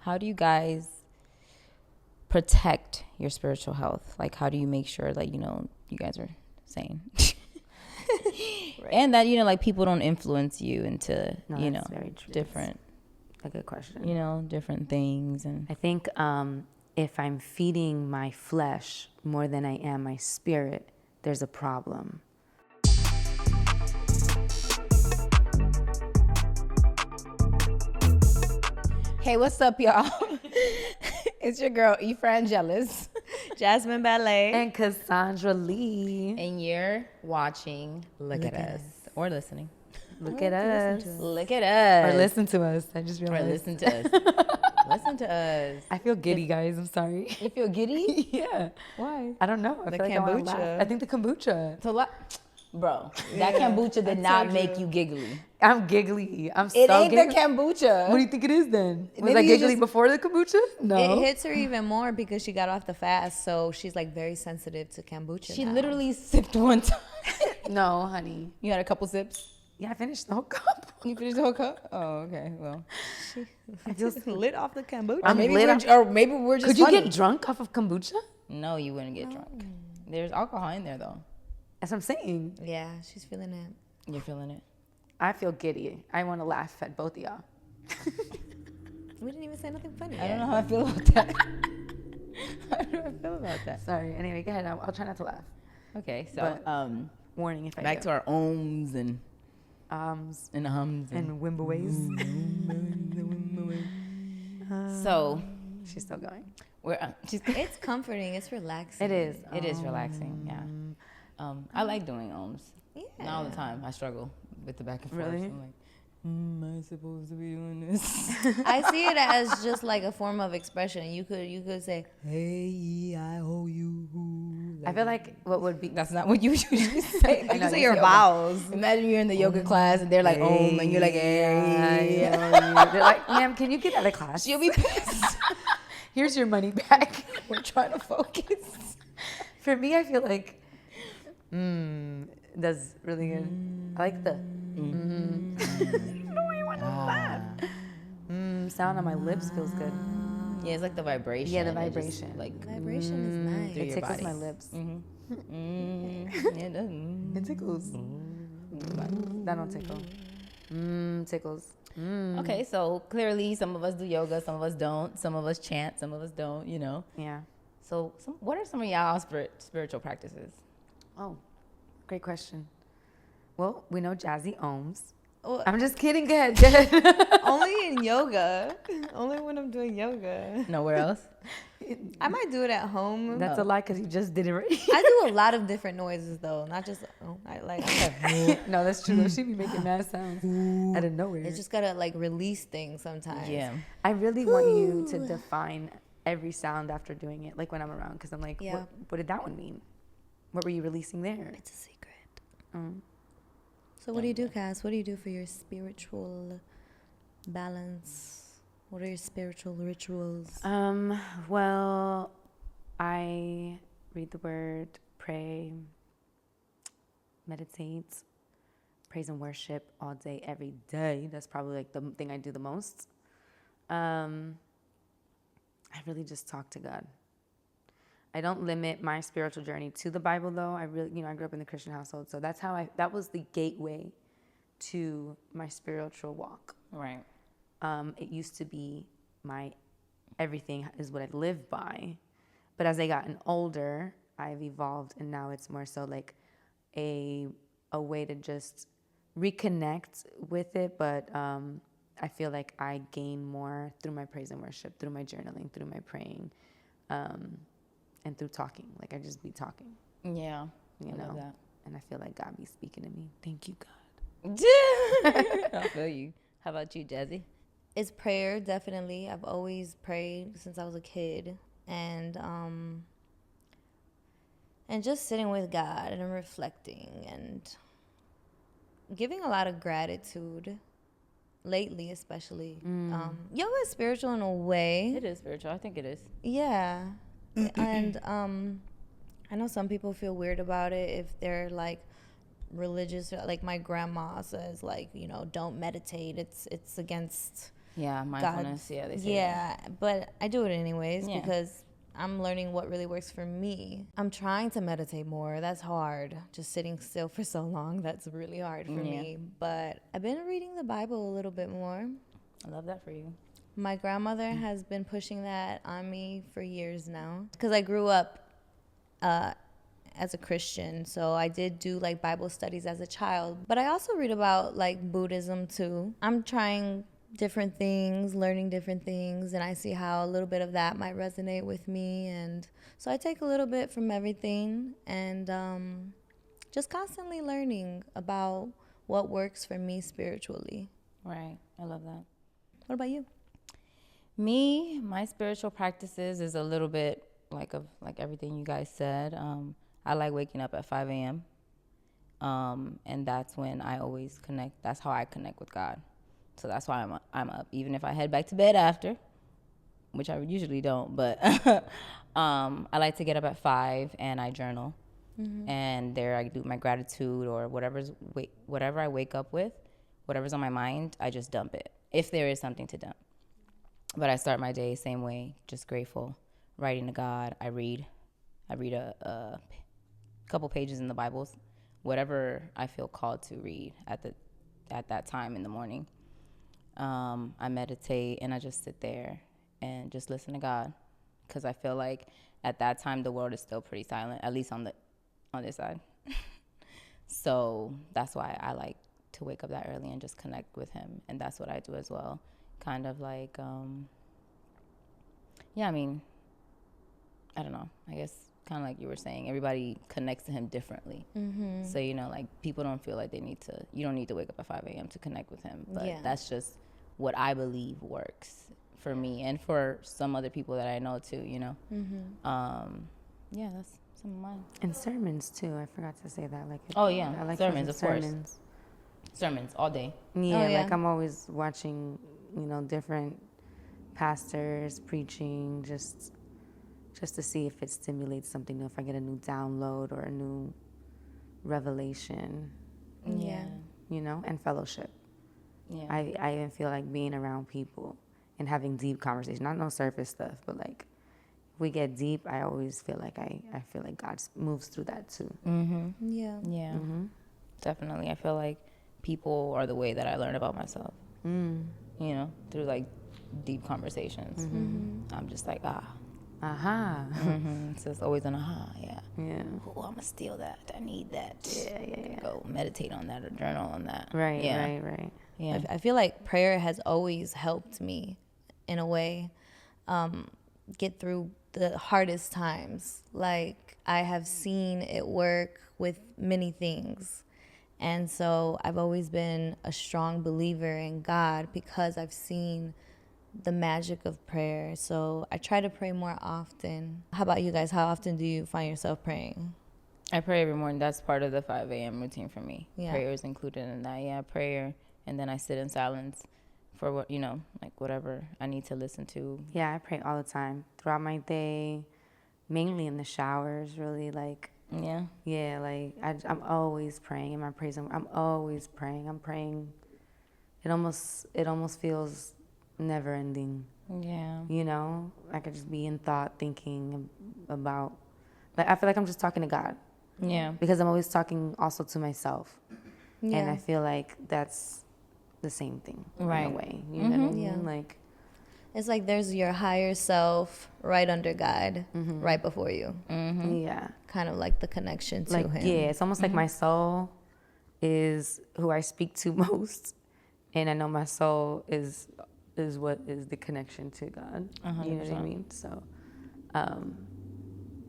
how do you guys protect your spiritual health? Like, how do you make sure that, you guys are sane? Right. And that, like, people don't influence you into, very true. different. A good question. Different things. And I think if I'm feeding my flesh more than I am my spirit, there's a problem. Hey, what's up, y'all? It's your girl, Efran Jealous, Jasmine Balais, and Cassandra Lee. And you're watching Look at Us. Or listening. Look at us. Look at us. Or listen to us. I just realized. Or listen to us. Listen to us. I feel giddy, guys. I'm sorry. You feel giddy? Yeah. Why? I don't know. I feel like I want to laugh. I think the kombucha. Bro, that kombucha did not make you giggly. I'm giggly. I'm so It ain't giggly. the kombucha. What do you think it is then? Was Maybe I giggly just, before the kombucha? No. It hits her even more because she got off the fast, so she's like very sensitive to kombucha. She now. literally sipped one time. No, honey. You had a couple sips? Yeah, I finished the whole cup. You finished the whole cup? Oh, okay. Well, I just lit off the kombucha. Maybe we're just Could you funny. get drunk off of kombucha? No, you wouldn't get drunk. There's alcohol in there, though. That's what I'm saying. Yeah, she's feeling it. You're feeling it? I feel giddy. I want to laugh at both of y'all. We didn't even say nothing funny. I don't know how I feel about that. How do I feel about that? Sorry. Anyway, go ahead. I'll try not to laugh. Okay, so warning if I back do. to our ohms and hums and hums and wimbaways. So she's still going. It's comforting. It's relaxing. It is. It is relaxing. Yeah. I like doing ohms. Yeah. Not all the time. I struggle with the back and forth. Really? I'm like, am I supposed to be doing this? I see it as just like a form of expression. You could say, Hey, I owe you. I feel like what would be... That's not what you usually say. you can say your vowels. Imagine you're in the yoga class and they're like, hey, and you're like, hey. They're like, ma'am, can you get out of class? She'll be pissed. Here's your money back. We're trying to focus. For me, I feel like, that's really good. I like the no, you want to laugh. Sound on my lips feels good. Yeah, it's like the vibration. Yeah, the vibration. Vibration is nice. It tickles my lips. Yeah, it does. It tickles. That don't tickle. Tickles. Okay, so clearly some of us do yoga, some of us don't. Some of us chant, some of us don't, Yeah. So what are some of y'all spiritual practices? Oh, great question. Well, we know Jazzy ohms. Well, I'm just kidding. Go ahead. only in yoga. Only when I'm doing yoga. Nowhere else? I might do it at home. That's a lie because you just did it right. I do a lot of different noises though, not just I like. No, that's true. Though. She be making mad sounds out of nowhere. It's just gotta like release things sometimes. Yeah. I really want you to define every sound after doing it, like when I'm around, because I'm like, Yeah. what did that one mean? What were you releasing there? It's a secret. So what do you do, Kass? What do you do for your spiritual balance? What are your spiritual rituals? Well, I read the word, pray, meditate, praise and worship all day, every day. That's probably like the thing I do the most. I really just talk to God. I don't limit my spiritual journey to the Bible, though. I really, I grew up in the Christian household, so that's how that was the gateway to my spiritual walk. Right. It used to be my everything is what I live by, but as I gotten older, I've evolved, and now it's more so like a way to just reconnect with it. But I feel like I gain more through my praise and worship, through my journaling, through my praying. And through talking, like I just be talking. Yeah. I love that. And I feel like God be speaking to me. Thank you, God. I feel you. How about you, Jazzy? It's prayer, definitely. I've always prayed since I was a kid, and just sitting with God and reflecting and giving a lot of gratitude. Lately, especially, yoga is spiritual in a way. It is spiritual. I think it is. Yeah. And I know some people feel weird about it if they're like religious. Like my grandma says, like, don't meditate. It's against Yeah, mindfulness. Yeah, they say yeah, but I do it anyways Yeah. because I'm learning what really works for me. I'm trying to meditate more. That's hard. Just sitting still for so long, that's really hard for me. But I've been reading the Bible a little bit more. I love that for you. My grandmother has been pushing that on me for years now because I grew up as a Christian, so I did do like Bible studies as a child, but I also read about like Buddhism too. I'm trying different things, learning different things, and I see how a little bit of that might resonate with me, and so I take a little bit from everything and just constantly learning about what works for me spiritually. Right. I love that. What about you? Me, my spiritual practices is a little bit like everything you guys said. I like waking up at 5 a.m. And that's when I always connect. That's how I connect with God. So that's why I'm up. Even if I head back to bed after, which I usually don't, but I like to get up at 5 and I journal. Mm-hmm. And there I do my gratitude or whatever I wake up with, whatever's on my mind, I just dump it, if there is something to dump. But I start my day same way, just grateful, writing to God. I read a couple pages in the Bibles, whatever I feel called to read at that time in the morning. I meditate and I just sit there and just listen to God, because I feel like at that time the world is still pretty silent, at least on this side. So that's why I like to wake up that early and just connect with Him, and that's what I do as well. Kind of like, I mean, I don't know. I guess kind of like you were saying, everybody connects to Him differently. Mm-hmm. So, like people don't feel like you don't need to wake up at 5 a.m. to connect with Him. But that's just what I believe works for me and for some other people that I know too, Mm-hmm. That's some of mine. And sermons too. I forgot to say that. I like sermons, of sermons. Course. Sermons all day. Yeah, like I'm always watching, different pastors preaching just to see if it stimulates something new, if I get a new download or a new revelation. Yeah. And fellowship. Yeah. I even feel like being around people and having deep conversation, not no surface stuff, but like if we get deep, I always feel like I feel like God moves through that too. Mm-hmm. Yeah. Yeah. Mm-hmm. Definitely. I feel like people are the way that I learn about myself. Through like deep conversations. Mm-hmm. I'm just like, aha. Mm-hmm. So it's always an aha, yeah. Oh, I'm gonna steal that. I need that. Yeah. Go meditate on that or journal on that. Right. Yeah. I feel like prayer has always helped me, in a way, get through the hardest times. Like, I have seen it work with many things. And so I've always been a strong believer in God because I've seen the magic of prayer. So I try to pray more often. How about you guys? How often do you find yourself praying? I pray every morning. That's part of the 5 a.m. routine for me. Yeah. Prayer is included in that. Yeah, prayer. And then I sit in silence for what, like whatever I need to listen to. Yeah, I pray all the time throughout my day, mainly in the showers, really. Like, yeah, like I'm always praying in my praise. I'm always praying. I'm praying. It almost feels never ending. Yeah. I could just be in thought thinking about, like, I feel like I'm just talking to God. Yeah. Because I'm always talking also to myself. Yeah. And I feel like that's the same thing right. in a way. You know what I mean? Yeah. Like, it's like there's your higher self right under God, right before you. Mm-hmm. Yeah. Kind of like the connection to Him. Yeah, it's almost like my soul is who I speak to most. And I know my soul is what is the connection to God. 100%. You know what I mean? So,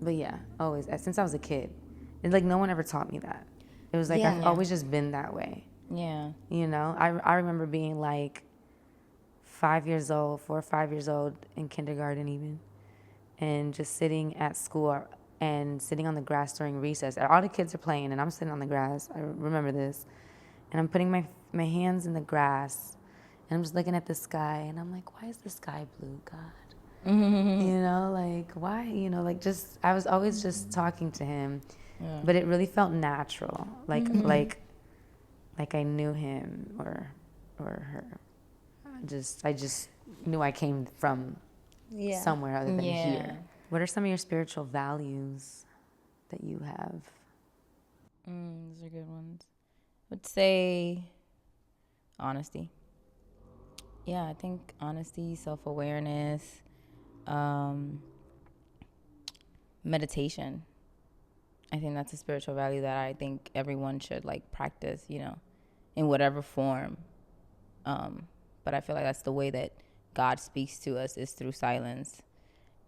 but yeah, always, since I was a kid, it's like no one ever taught me that. It was like I've always just been that way. Yeah. I remember being like 4 or 5 years old in kindergarten even, and just sitting at school and sitting on the grass during recess. All the kids are playing and I'm sitting on the grass. I remember this. And I'm putting my hands in the grass and I'm just looking at the sky and I'm like, why is the sky blue, God? Mm-hmm. Like, why? I was always just talking to Him, but it really felt natural. Like I knew Him or her. I just knew I came from somewhere other than here. What are some of your spiritual values that you have? Those are good ones. I would say honesty. Yeah, I think honesty, self-awareness, meditation. I think that's a spiritual value that I think everyone should like practice, you know, in whatever form. But I feel like that's the way that God speaks to us, is through silence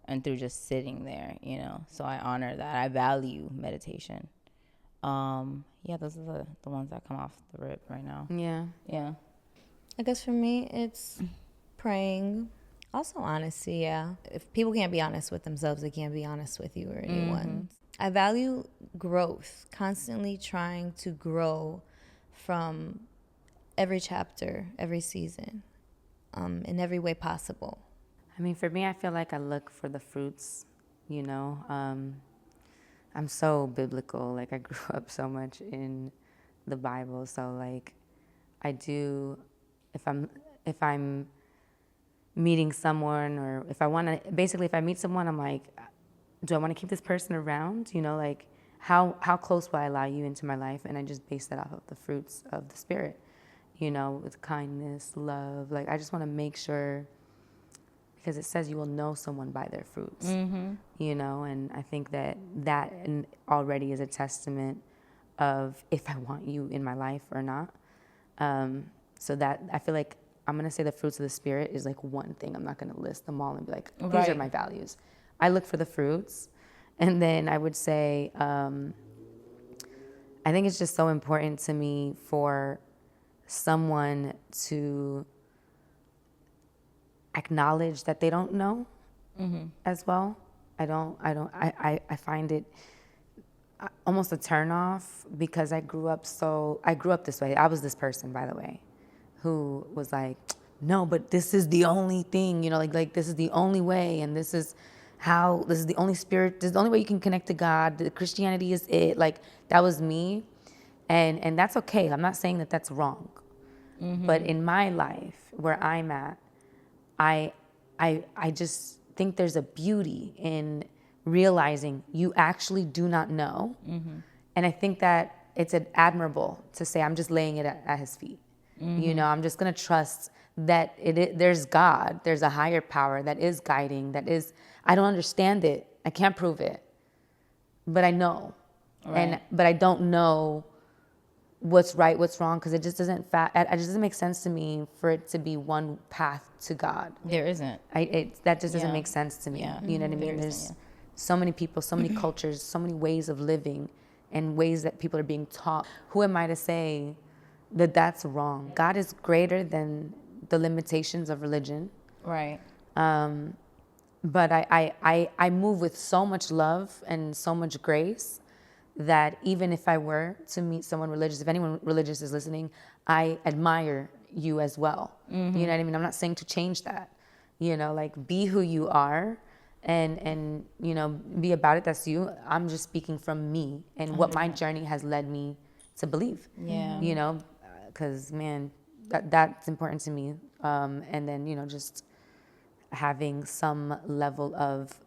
and through just sitting there, you know. So I honor that. I value meditation. Yeah, those are the ones that come off the rip right now. Yeah. I guess for me, it's praying. Also honesty, yeah. If people can't be honest with themselves, they can't be honest with you or anyone. I value growth, constantly trying to grow from every chapter, every season, in every way possible. I mean, for me, I feel like I look for the fruits, you know. I'm so biblical. Like, I grew up so much in the Bible. So, like, I do, if I'm meeting someone, or if I want to, basically, if I meet someone, I'm like, do I want to keep this person around? You know, like, how close will I allow you into my life? And I just base that off of the fruits of the Spirit, you know, with kindness, love. Like, I just want to make sure, because it says you will know someone by their fruits, you know, and I think that already is a testament of if I want you in my life or not. So that, I feel like I'm going to say the fruits of the Spirit is like one thing. I'm not going to list them all and be like, these are my values. I look for the fruits. And then I would say, I think it's just so important to me for someone to acknowledge that they don't know as well. I find it almost a turn off, because I grew up this way. I was this person, by the way, who was like, no, but this is the only thing, you know, like this is the only way, and this is the only spirit, this is the only way you can connect to God. The Christianity is it. Like, that was me. And that's okay. I'm not saying that that's wrong. But in my life, where I'm at, I just think there's a beauty in realizing you actually do not know. And I think that it's admirable to say, I'm just laying it at his feet. You know, I'm just going to trust that there's God, there's a higher power that is guiding, I don't understand it. I can't prove it, but I know. But I don't know what's right, what's wrong, because it just doesn't make sense to me for it to be one path to God. There isn't. That just doesn't make sense to me. Yeah. You know what I mean? There's so many people, so many cultures, so many ways of living, and ways that people are being taught. Who am I to say that that's wrong? God is greater than the limitations of religion. Right. But I move with so much love and so much grace that even if I were to meet someone religious, if anyone religious is listening, I admire you as well. You know what I mean? I'm not saying to change that. You know, like, be who you are, and you know, be about it. That's you. I'm just speaking from me and what my journey has led me to believe. Yeah. You know, because man, that's important to me. And then, you know, just having some level of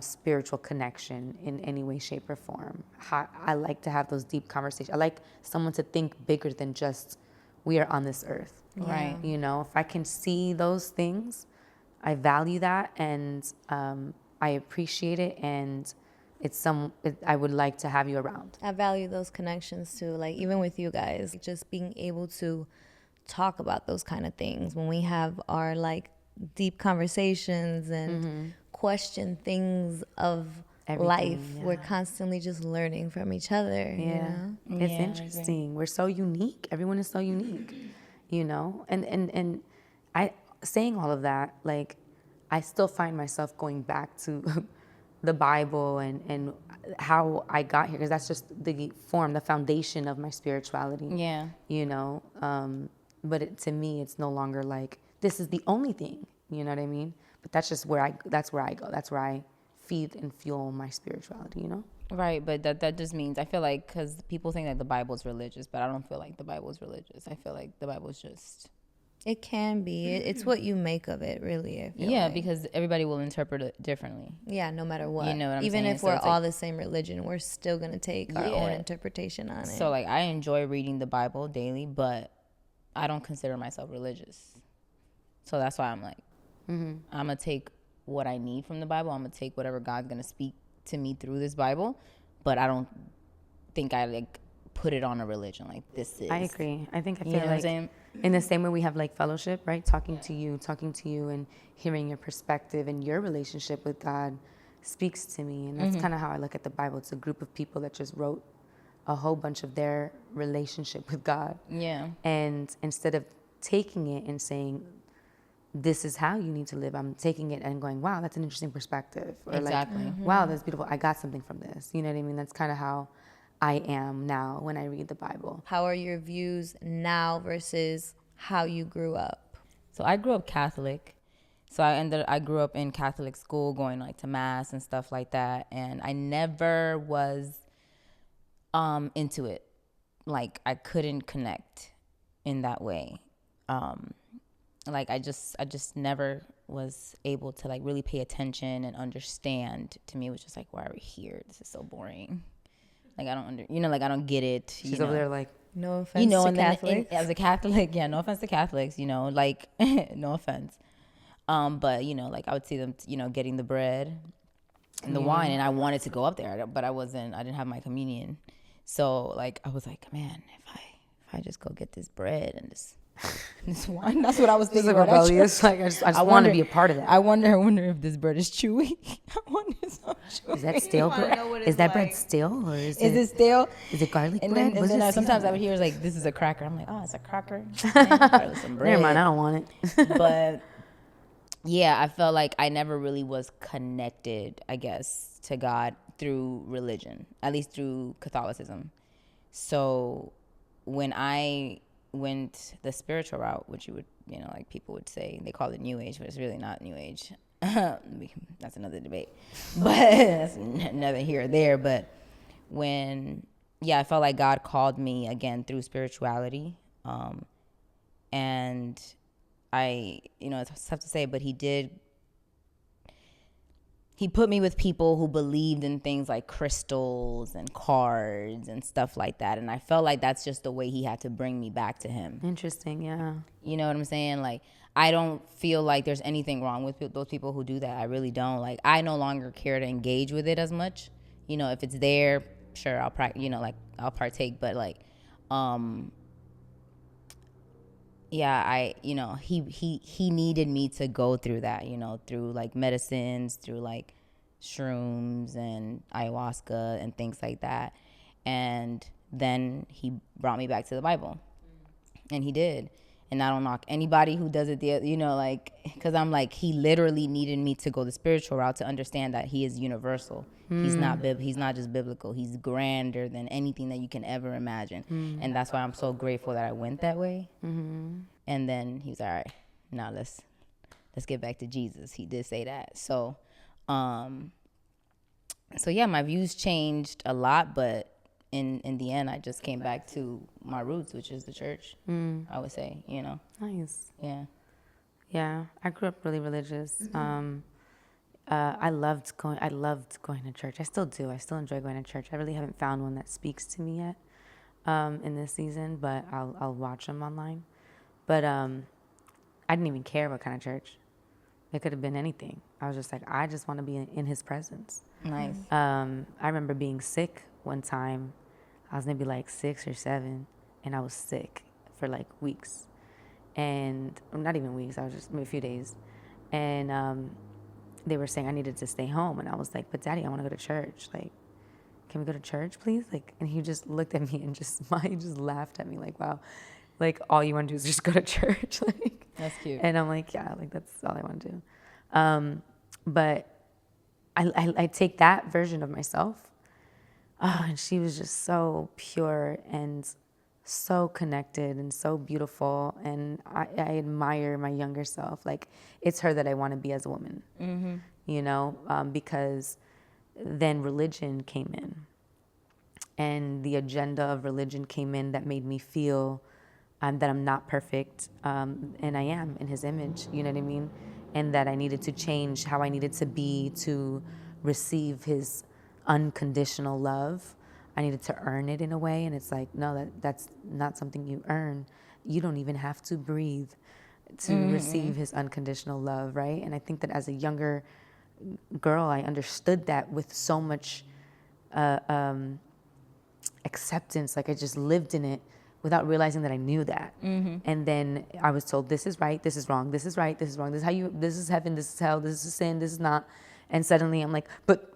spiritual connection in any way, shape, or form. I like to have those deep conversations. I like someone to think bigger than just, we are on this earth. Right. You know, if I can see those things, I value that, and I appreciate it, and I would like to have you around. I value those connections too. Like, even with you guys, just being able to talk about those kind of things when we have our like deep conversations and question things of life. We're constantly just learning from each other. You know? It's interesting. We're so unique. Everyone is so unique, you know? And I, saying all of that, like, I still find myself going back to the Bible and how I got here, because that's just the foundation of my spirituality. Yeah. You know? But to me, it's no longer like, this is the only thing, you know what I mean? But that's just where I go. That's where I feed and fuel my spirituality, you know? Right, but that just means, I feel like, because people think that the Bible's religious, but I don't feel like the Bible's religious. I feel like the Bible's just It can be. It's what you make of it, really. I feel like. because everybody will interpret it differently. Yeah, no matter what. You know what I'm Even saying? if So we're it's all like, the same religion, we're still going to take our own interpretation on it. So like I enjoy reading the Bible daily, but I don't consider myself religious. So that's why I'm like, I'm gonna take what I need from the Bible. I'm gonna take whatever God's gonna speak to me through this Bible, but I don't think I like put it on a religion. Like this is. I agree. I think I You feel know what I'm like saying? in the same way we have like fellowship, right? Talking to you and hearing your perspective and your relationship with God speaks to me. And that's kind of how I look at the Bible. It's a group of people that just wrote a whole bunch of their relationship with God. Yeah. And instead of taking it and saying, this is how you need to live, I'm taking it and going, wow, that's an interesting perspective. Or Exactly. like, wow, that's beautiful. I got something from this. You know what I mean? That's kind of how I am now when I read the Bible. How are your views now versus how you grew up? So I grew up Catholic. So I grew up in Catholic school, going like to mass and stuff like that. And I never was into it. Like I couldn't connect in that way. Like I just never was able to like really pay attention and understand. To me, it was just like, why are we here? This is so boring. Like I don't like I don't get it. She's over there like, no offense to and then Catholics. as a Catholic, no offense to Catholics, like no offense. But like I would see them, getting the bread and the wine, and I wanted to go up there, but I didn't have my communion. So like I was like, man, if I just go get this bread and this wine, that's what I was thinking. Like rebellious. Like I just want to be a part of that. I wonder if this bread is chewy. I wonder if it's not chewy. Is that stale bread? Is that bread stale or is it stale? Is it garlic and bread? Then, and then sometimes I would hear like, this is a cracker. I'm like, oh, it's a cracker. Man, some bread. Never mind, I don't want it. But yeah, I felt like I never really was connected, I guess, to God through religion, at least through Catholicism. So when I went the spiritual route, which you would, like people would say, they call it New Age, but it's really not New Age. That's another debate, but that's neither here or there. But I felt like God called me again through spirituality. And it's tough to say, but he put me with people who believed in things like crystals and cards and stuff like that. And I felt like that's just the way he had to bring me back to him. Interesting, yeah. You know what I'm saying? Like, I don't feel like there's anything wrong with those people who do that. I really don't. Like, I no longer care to engage with it as much. If it's there, sure, I'll partake. But like, he needed me to go through that, through like medicines, through like shrooms and ayahuasca and things like that. And then he brought me back to the Bible. And he did. And I don't knock anybody who does it, because I'm like, he literally needed me to go the spiritual route to understand that he is universal. He's not just biblical. He's grander than anything that you can ever imagine. And that's why I'm so grateful that I went that way. And then he was all right, now let's get back to Jesus. He did say that. So yeah, my views changed a lot, but in the end, I just came back to my roots, which is the church. I would say, Nice. Yeah. Yeah, I grew up really religious. I loved going to church. I still do. I still enjoy going to church. I really haven't found one that speaks to me yet in this season, but I'll watch them online. But I didn't even care what kind of church. It could have been anything. I was just like, I just want to be in his presence. Nice. I remember being sick one time. I was maybe like 6 or 7, and I was sick for like weeks. And not even weeks, I was just maybe a few days. And they were saying I needed to stay home. And I was like, but Daddy, I want to go to church. Like, can we go to church, please? Like, and he just looked at me and he just laughed at me like, wow, like all you want to do is just go to church. Like, that's cute. And I'm like, yeah, like that's all I want to do. But I take that version of myself. Oh, and she was just so pure and so connected and so beautiful. And I admire my younger self. Like, it's her that I want to be as a woman, because then religion came in. And the agenda of religion came in that made me feel that I'm not perfect, and I am in his image, you know what I mean? And that I needed to change how I needed to be to receive his unconditional love. I needed to earn it in a way, and it's like, no, that's not something you earn. You don't even have to breathe to receive his unconditional love, right? And I think that as a younger girl, I understood that with so much acceptance. Like I just lived in it without realizing that I knew that. And then I was told, this is right, this is wrong, this is right, this is wrong, this is how you, this is heaven, this is hell, this is sin, this is not. And suddenly I'm like, but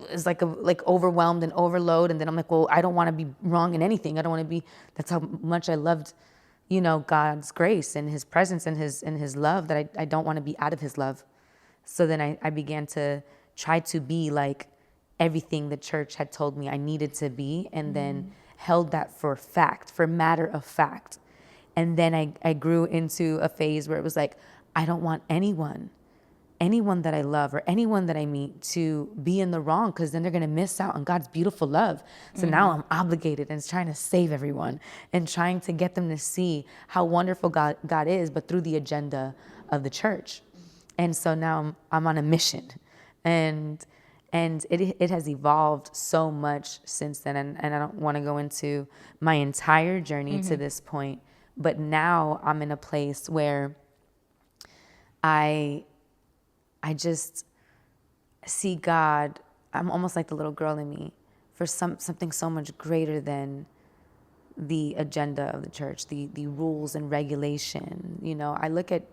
it's like overwhelmed and overload. And then I'm like, well, I don't want to be wrong in anything. I don't want to be, that's how much I loved, you know, God's grace and his presence and his love, that I don't want to be out of his love. So then I began to try to be like everything the church had told me I needed to be, and then held that for fact, for matter of fact. And then I grew into a phase where it was like, I don't want anyone that I love or anyone that I meet to be in the wrong, because then they're going to miss out on God's beautiful love. So now I'm obligated and trying to save everyone and trying to get them to see how wonderful God is, but through the agenda of the church. And so now I'm on a mission, and it has evolved so much since then. And I don't want to go into my entire journey to this point, but now I'm in a place where I just see God, I'm almost like the little girl in me, for something so much greater than the agenda of the church, the rules and regulation. You know, I look at,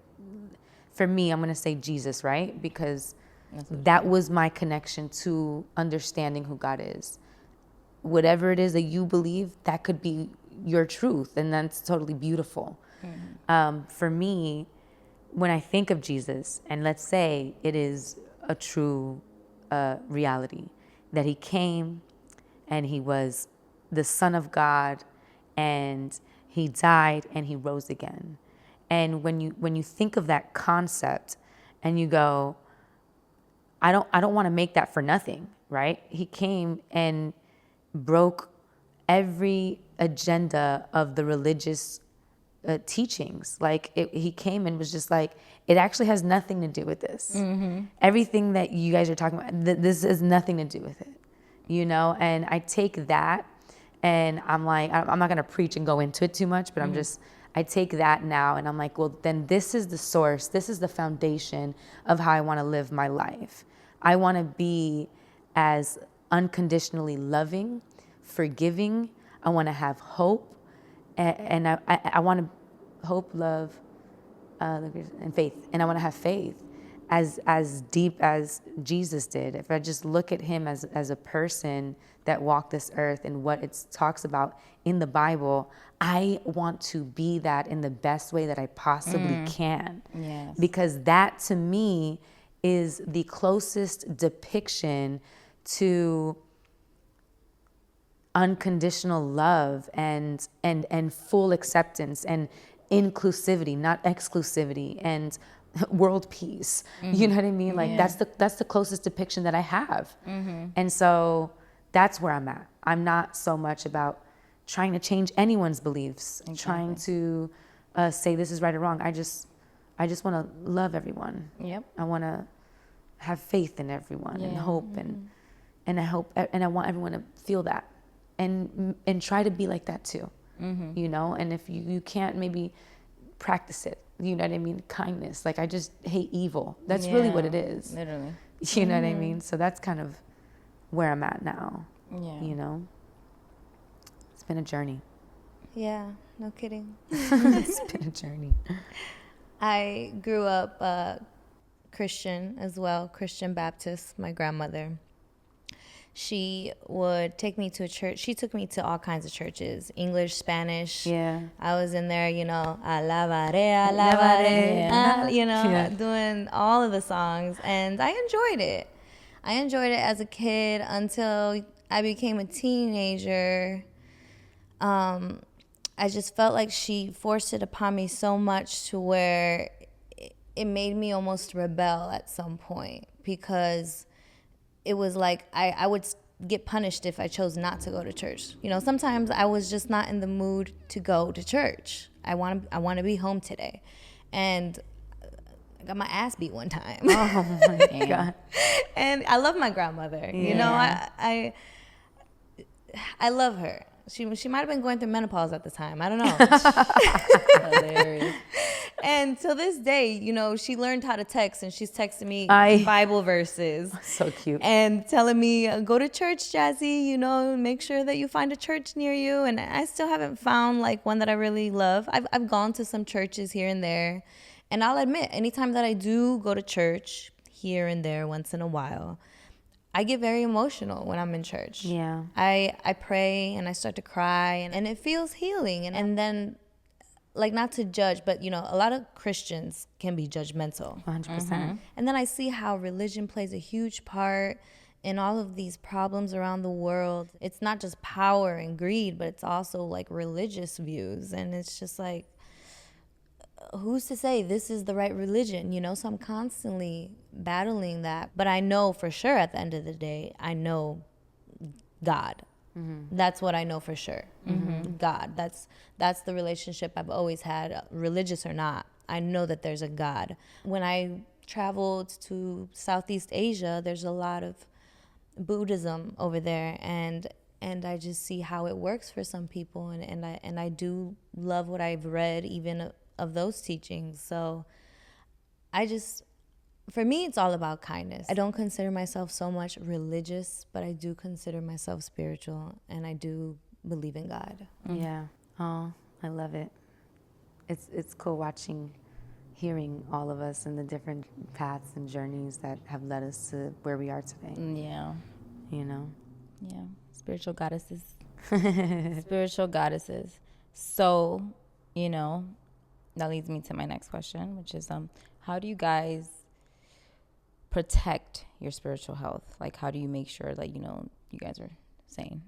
for me, I'm going to say Jesus, right? Because that was my connection to understanding who God is. Whatever it is that you believe, that could be your truth, and that's totally beautiful. For me, when I think of Jesus, and let's say it is a true reality, that he came and he was the Son of God, and he died and he rose again. And when you think of that concept and you go, I don't want to make that for nothing, right? He came and broke every agenda of the religious teachings. Like he came and was just like, it actually has nothing to do with this. Everything that you guys are talking about, this has nothing to do with it, you know? And I take that, and I'm like, I'm not going to preach and go into it too much, but I take that now, and I'm like, well, then this is the source. This is the foundation of how I want to live my life. I want to be as unconditionally loving, forgiving. I want to have hope. And I want to hope, love, and faith. And I want to have faith as deep as Jesus did. If I just look at him as a person that walked this earth and what it talks about in the Bible, I want to be that in the best way that I possibly can. Yes. Because that, to me, is the closest depiction to unconditional love and full acceptance and inclusivity, not exclusivity, and world peace. You know what I mean? Like that's the closest depiction that I have. And so that's where I'm at. I'm not so much about trying to change anyone's beliefs, trying to say this is right or wrong. I just want to love everyone. Yep. I want to have faith in everyone and hope, and I want everyone to feel that. And try to be like that too, you know? And if you can't maybe practice it, you know what I mean? Kindness, like I just hate evil. That's really what it is. Literally. You know what I mean? So that's kind of where I'm at now, you know? It's been a journey. Yeah, no kidding. It's been a journey. I grew up Christian as well, Christian Baptist, my grandmother. She would take me to a church. She took me to all kinds of churches, English, Spanish. Yeah. I was in there, you know, alabaré, you know, doing all of the songs. And I enjoyed it. I enjoyed it as a kid until I became a teenager. I just felt like she forced it upon me so much to where it made me almost rebel at some point, because it was like I would get punished if I chose not to go to church. You know, sometimes I was just not in the mood to go to church. I want to be home today. And I got my ass beat one time. Oh my God. And I love my grandmother. You know, I love her. She might have been going through menopause at the time. I don't know. Hilarious. And to this day, you know, she learned how to text, and she's texting me Bible verses. So cute. And telling me, go to church, Jazzy, you know, make sure that you find a church near you. And I still haven't found like one that I really love. I've gone to some churches here and there. And I'll admit, anytime that I do go to church here and there once in a while, I get very emotional when I'm in church. Yeah. I pray and I start to cry, and it feels healing. And then, like, not to judge, but, you know, a lot of Christians can be judgmental. 100%. And then I see how religion plays a huge part in all of these problems around the world. It's not just power and greed, but it's also like religious views. And it's just like, who's to say this is the right religion, you know? So I'm constantly battling that. But I know for sure at the end of the day, I know God. Mm-hmm. That's what I know for sure. Mm-hmm. God. That's the relationship I've always had, religious or not. I know that there's a God. When I traveled to Southeast Asia, there's a lot of Buddhism over there, and I just see how it works for some people, and I do love what I've read even of those teachings. So for me, it's all about kindness. I don't consider myself so much religious, but I do consider myself spiritual, and I do believe in God. Yeah. Oh, I love it. It's cool hearing all of us and the different paths and journeys that have led us to where we are today. Yeah. You know? Yeah. Spiritual goddesses. Spiritual goddesses. So, you know, that leads me to my next question, which is, how do you guys protect your spiritual health? Like, how do you make sure that, you know, you guys are sane?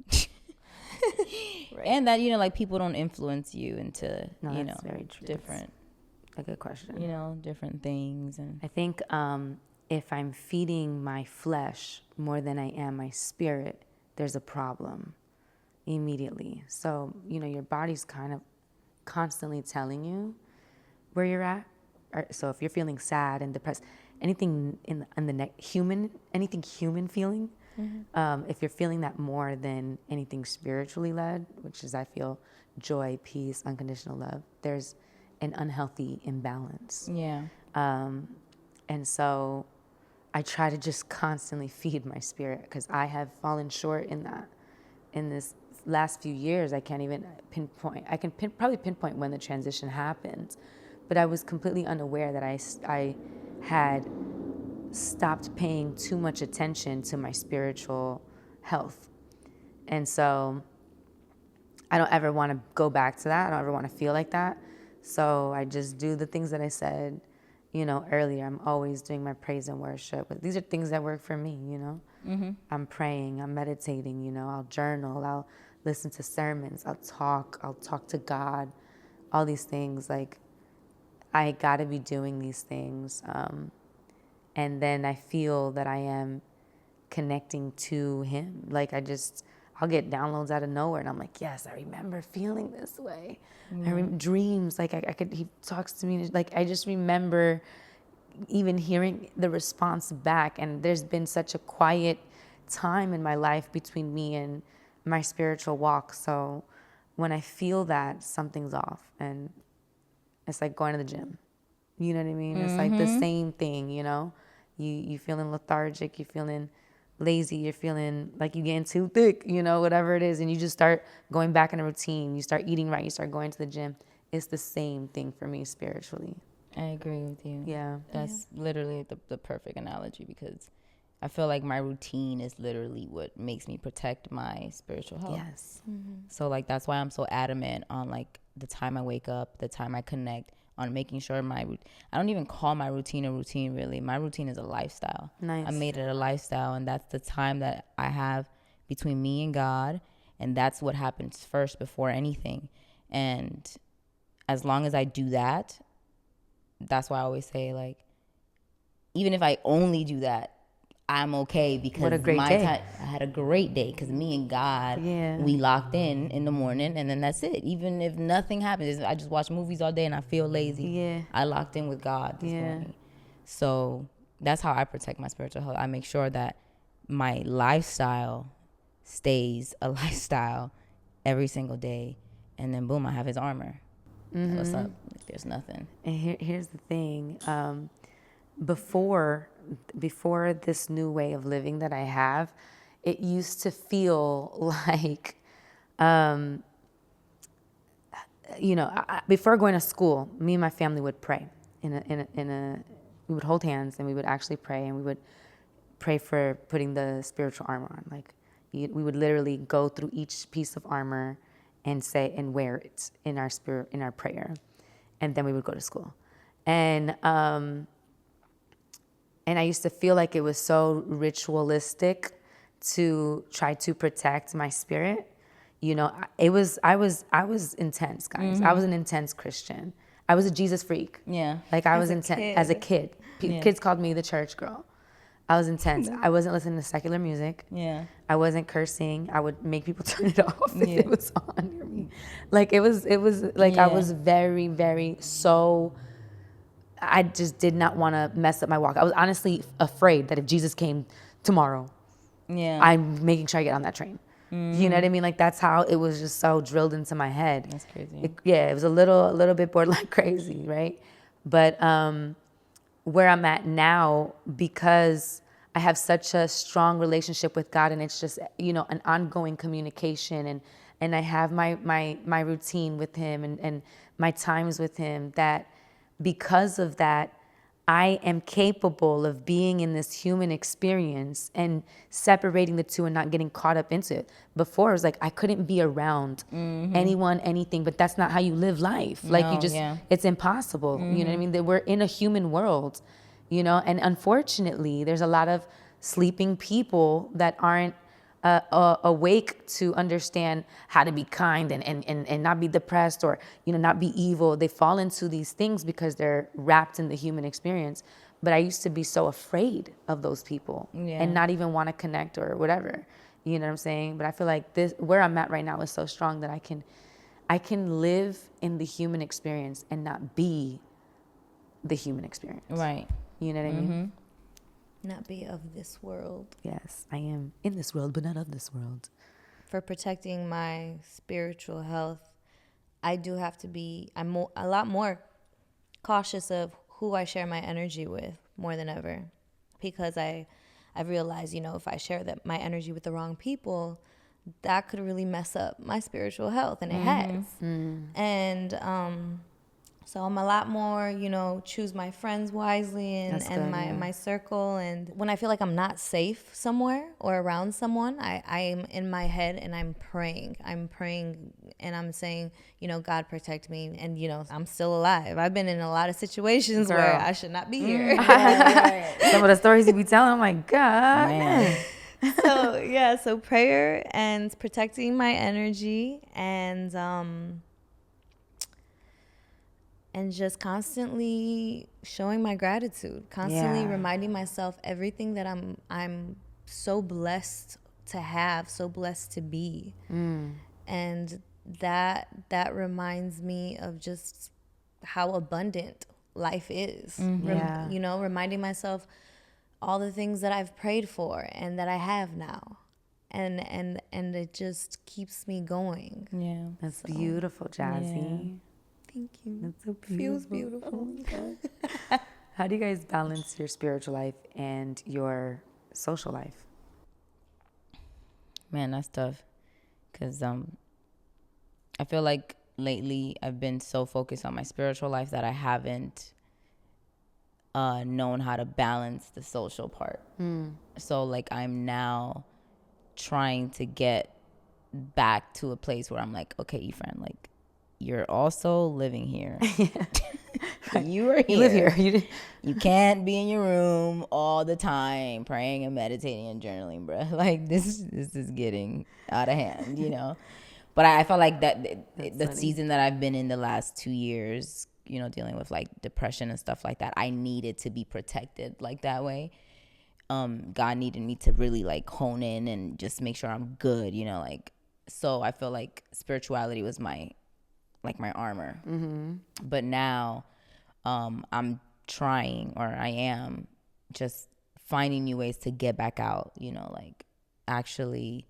Right. And that, you know, like, people don't influence you into, you know, very true. different, a good question. You know, different things. And I think if I'm feeding my flesh more than I am my spirit, there's a problem immediately. So, you know, your body's kind of constantly telling you where you're at. So if you're feeling sad and depressed, anything anything human feeling, if you're feeling that more than anything spiritually led, which is, I feel, joy, peace, unconditional love, there's an unhealthy imbalance. yeah. And so I try to just constantly feed my spirit, because I have fallen short in that. In this last few years, I can't even pinpoint. I can probably pinpoint when the transition happened, but I was completely unaware that I had stopped paying too much attention to my spiritual health. And so I don't ever want to go back to that. I don't ever want to feel like that. So I just do the things that I said, you know, earlier. I'm always doing my praise and worship. But these are things that work for me, you know. Mm-hmm. I'm praying, I'm meditating, you know. I'll journal, I'll listen to sermons, I'll talk to God, all these things. Like, I got to be doing these things. And then I feel that I am connecting to Him. Like, I'll get downloads out of nowhere, and I'm like, yes, I remember feeling this way. Dreams, like he talks to me, like I just remember even hearing the response back. And there's been such a quiet time in my life between me and my spiritual walk. So when I feel that, something's off, and it's like going to the gym. You know what I mean? It's like the same thing, you know? You feeling lethargic, you're feeling lazy, you're feeling like you're getting too thick, you know, whatever it is, and you just start going back in a routine. You start eating right, you start going to the gym. It's the same thing for me spiritually. I agree with you. Yeah. That's literally the perfect analogy, because I feel like my routine is literally what makes me protect my spiritual health. Yes. Mm-hmm. So, like, that's why I'm so adamant on, like, the time I wake up, the time I connect, on making sure I don't even call my routine a routine, really. My routine is a lifestyle. Nice. I made it a lifestyle, and that's the time that I have between me and God, and that's what happens first before anything. And as long as I do that, that's why I always say, like, even if I only do that, I'm okay because What a great day. I had a great day because me and God, Yeah. we locked in the morning, and then that's it. Even if nothing happens, I just watch movies all day and I feel lazy. Yeah. I locked in with God this morning. So that's how I protect my spiritual health. I make sure that my lifestyle stays a lifestyle every single day, and then boom, I have His armor. What's up? Like, there's nothing. And here's the thing. Before this new way of living that I have, it used to feel like, before going to school, me and my family would pray. We would hold hands and we would actually pray, and we would pray for putting the spiritual armor on. Like, we would literally go through each piece of armor and say and wear it in our spirit, in our prayer, and then we would go to school. And I used to feel like it was so ritualistic to try to protect my spirit. I was intense, guys. I was an intense Christian. I was a Jesus freak. Yeah. Like, I was intense as a kid. Kids called me the church girl. I was intense. I wasn't listening to secular music. Yeah. I wasn't cursing. I would make people turn it off if it was on near me. Like, it was like, I was very, very I just did not want to mess up my walk. I was honestly afraid that if Jesus came tomorrow, I'm making sure I get on that train. You know what I mean? Like, that's how it was, just so drilled into my head. That's crazy. It was a little bit borderline crazy, right? But where I'm at now, because I have such a strong relationship with God, and it's just, an ongoing communication, and I have my routine with Him and my times with Him, that because of that, I am capable of being in this human experience and separating the two and not getting caught up into it. Before, it was like I couldn't be around anyone, anything, but that's not how you live life. Like, it's impossible. You know what I mean? That we're in a human world, and unfortunately, there's a lot of sleeping people that aren't awake to understand how to be kind and not be depressed, or not be evil. They fall into these things because they're wrapped in the human experience. But I used to be so afraid of those people and not even want to connect or whatever. You know what I'm saying? But I feel like where I'm at right now is so strong that I can live in the human experience and not be the human experience. Right. You know what I mean? Not be of this world. Yes, I am in this world, but not of this world. For protecting my spiritual health, I do have to be, I'm a lot more cautious of who I share my energy with more than ever. Because I've realized, if I share my energy with the wrong people, that could really mess up my spiritual health, and it has. And so I'm a lot more, choose my friends wisely and my circle. And when I feel like I'm not safe somewhere or around someone, I'm in my head and I'm praying. And I'm saying, God protect me. And, I'm still alive. I've been in a lot of situations where I should not be here. Some of the stories you be telling, I'm like, God. Man. So prayer and protecting my energy, and just constantly showing my gratitude, constantly reminding myself everything that I'm so blessed to have, so blessed to be. And that reminds me of just how abundant life is. Reminding myself all the things that I've prayed for and that I have now. And it just keeps me going. Yeah. That's beautiful, Jazzy. Yeah. Thank you. That's so beautiful. Feels beautiful. Oh my God. How do you guys balance your spiritual life and your social life? Man, that's tough. Because I feel like lately I've been so focused on my spiritual life that I haven't known how to balance the social part. So like I'm now trying to get back to a place where I'm like, okay, Efran, like, you're also living here. You are here. You live here. You can't be in your room all the time praying and meditating and journaling, bro. Like, this is getting out of hand, But I felt like the season that I've been in the last 2 years, dealing with like depression and stuff like that, I needed to be protected like that way. God needed me to really like hone in and just make sure I'm good, you know, like, so I feel like spirituality was my armor. But now I'm trying, or I am just finding new ways to get back out, you know, like actually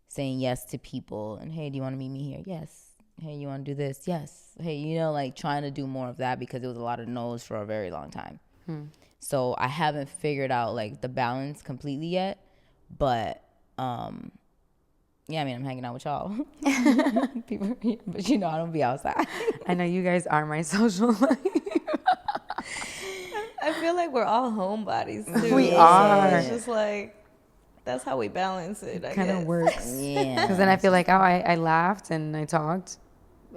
saying yes to people and, hey, do you want to meet me here? Yes. Hey, you want to do this? Yes. Hey, you know, like trying to do more of that, because it was a lot of no's for a very long time. So I haven't figured out like the balance completely yet, but yeah, I mean, I'm hanging out with y'all. People, but you know, I don't be outside. I know you guys are my social life. I feel like we're all homebodies too. We So are. it's just like, that's how we balance it, I Kind guess. of works. Yeah. Because then I feel like, oh, I laughed and I talked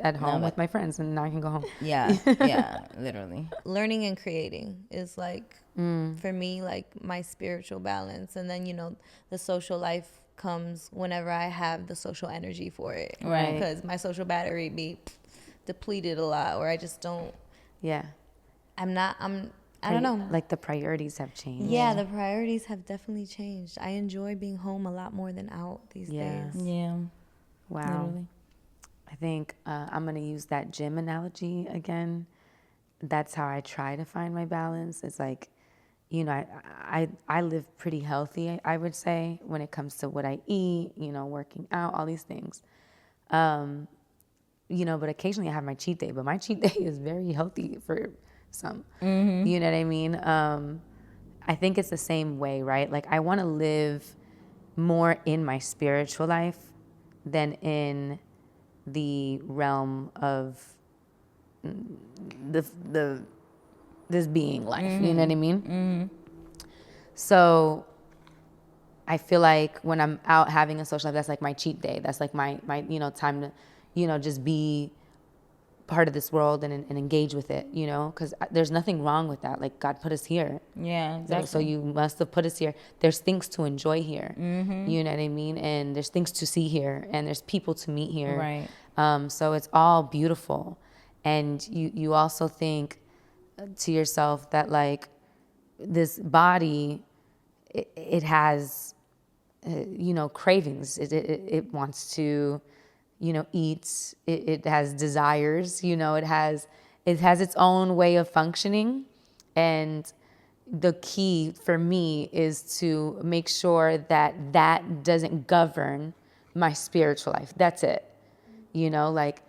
at home but- with my friends, and now I can go home. Yeah, yeah, literally. Learning and creating is like, for me, like my spiritual balance. And then, you know, the social life comes whenever I have the social energy for it. Right. Because my social battery be depleted a lot, or I just don't, Yeah. I don't know. Like the priorities have changed. Yeah, the priorities have definitely changed. I enjoy being home a lot more than out these Yeah. days. Yeah. Wow. Literally. I think I'm going to use that gym analogy again. That's how I try to find my balance. It's like, you know, I live pretty healthy, I would say, when it comes to what I eat, you know, working out, all these things. You know, but occasionally I have my cheat day, but my cheat day is very healthy for some. You know what I mean? I think it's the same way, right? Like I want to live more in my spiritual life than in the realm of this being life. You know what I mean? So I feel like when I'm out having a social life, that's like my cheat day. That's like my you know, time to, you know, just be part of this world and engage with it, you know, because there's nothing wrong with that. Like God put us here. Yeah, exactly. So you must have put us here. There's things to enjoy here. You know what I mean? And there's things to see here, and there's people to meet here. Right. So it's all beautiful. And you also think to yourself that like this body, it has, you know, cravings. It wants to, you know, eat. It has desires. You know, it has its own way of functioning. And the key for me is to make sure that that doesn't govern my spiritual life. That's it. You know, like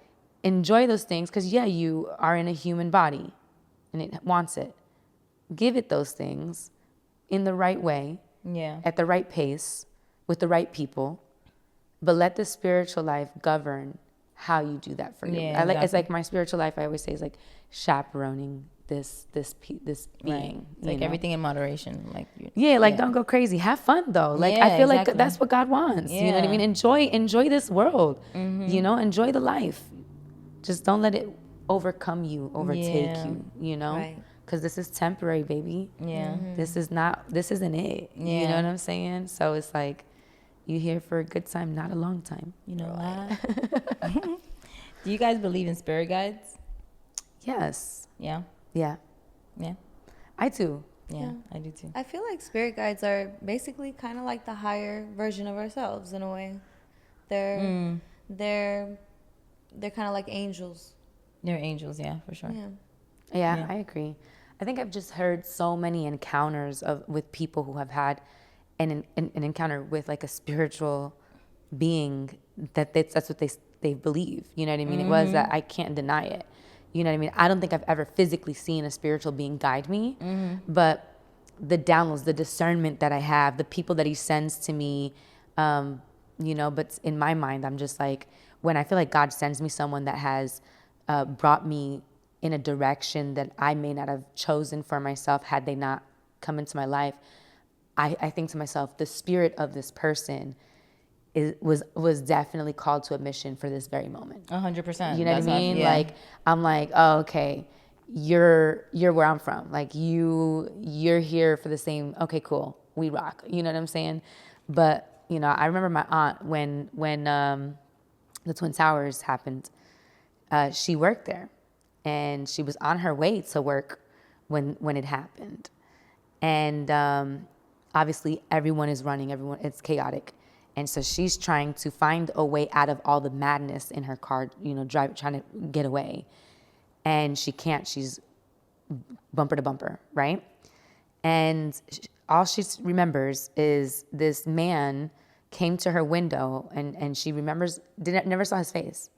enjoy those things, because yeah, you are in a human body and it wants it. Give it those things in the right way, Yeah. at the right pace, with the right people, but let the spiritual life govern how you do that for you. Yeah, It's like my spiritual life, I always say, is like chaperoning this being. Right. It's like know? everything in moderation. Like Don't go crazy. Have fun though. Like Yeah, I feel exactly. like that's what God wants. You know what I Yeah. mean? Enjoy this world. You know, enjoy the life. Just don't let it overcome you, overtake Yeah. you, you know? Right. Because this is temporary, baby. Yeah. This isn't it. You know Yeah. what I'm saying? So it's like, you here for a good time, not a long time. You know what? Do you guys believe in spirit guides? Yes. Yeah. Yeah. Yeah. I do. Yeah, I do too. I feel like spirit guides are basically kind of like the higher version of ourselves in a way. They're kind of like angels. They're angels, yeah, for sure. Yeah. Yeah, Yeah. I agree. I think I've just heard so many encounters with people who have had an encounter with like a spiritual being that's what they believe. You know what I mean? It was that I can't deny it. You know what I mean? I don't think I've ever physically seen a spiritual being guide me, but the downloads, the discernment that I have, the people that he sends to me, you know, but in my mind, I'm just like, when I feel like God sends me someone that has brought me in a direction that I may not have chosen for myself had they not come into my life, I think to myself, the spirit of this person was definitely called to a mission for this very moment. 100%. You know That's what I how mean? yeah. Like, I'm like, oh, okay, you're where I'm from. Like you're here for the same, okay, cool, we rock. You know what I'm saying? But, you know, I remember my aunt when the Twin Towers happened, she worked there and she was on her way to work when it happened. And obviously everyone is running, it's chaotic. And so she's trying to find a way out of all the madness in her car, trying to get away. And she can't, she's bumper to bumper, right? And all she remembers is this man came to her window, and she remembers, never saw his face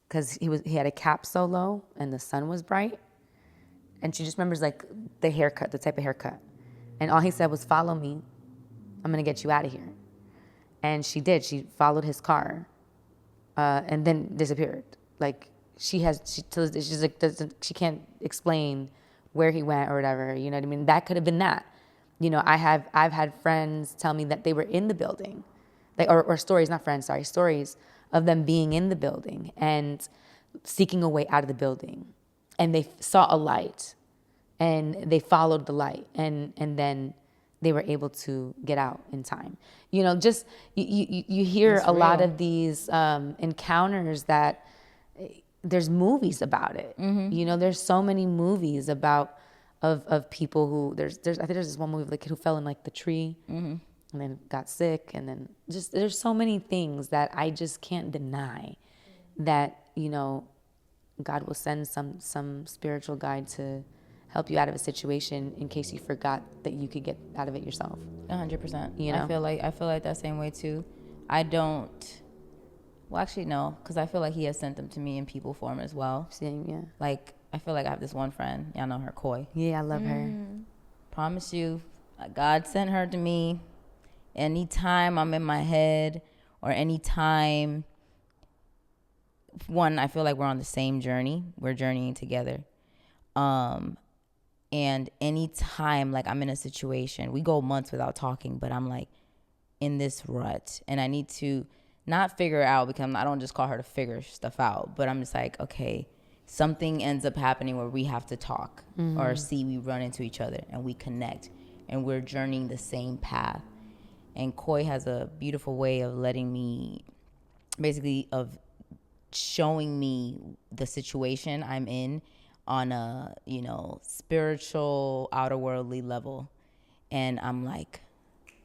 because he had a cap so low and the sun was bright. And she just remembers like the haircut, the type of haircut. And all he said was, "Follow me. I'm gonna get you out of here." And she did. She followed his car, and then disappeared. Like she can't explain where he went or whatever. You know what I mean? That could have been that. I've had friends tell me that they were in the building, or stories, not friends, sorry, stories of them being in the building and seeking a way out of the building, and they saw a light, and they followed the light, and then they were able to get out in time. Just you hear It's a lot real. of these encounters that there's movies about it. There's so many movies about of people who I think there's this one movie of the kid who fell in like the tree and then got sick, and then just there's so many things that I just can't deny that God will send some spiritual guide to help you out of a situation in case you forgot that you could get out of it yourself. 100%. I feel like that same way too. I don't. Well, actually, no, because I feel like he has sent them to me in people form as well. Same, yeah. Like I feel like I have this one friend. Y'all know her, Koi. Yeah, I love her. Promise you, God sent her to me. Anytime I'm in my head, or anytime. One, I feel like we're on the same journey. We're journeying together. And anytime like I'm in a situation, we go months without talking, but I'm like in this rut, and I need to not figure out, because I don't just call her to figure stuff out, but I'm just like, okay, something ends up happening where we have to talk or we run into each other and we connect and we're journeying the same path. And Koi has a beautiful way of letting me, basically of showing me the situation I'm in on a, spiritual, outer worldly level. And I'm like,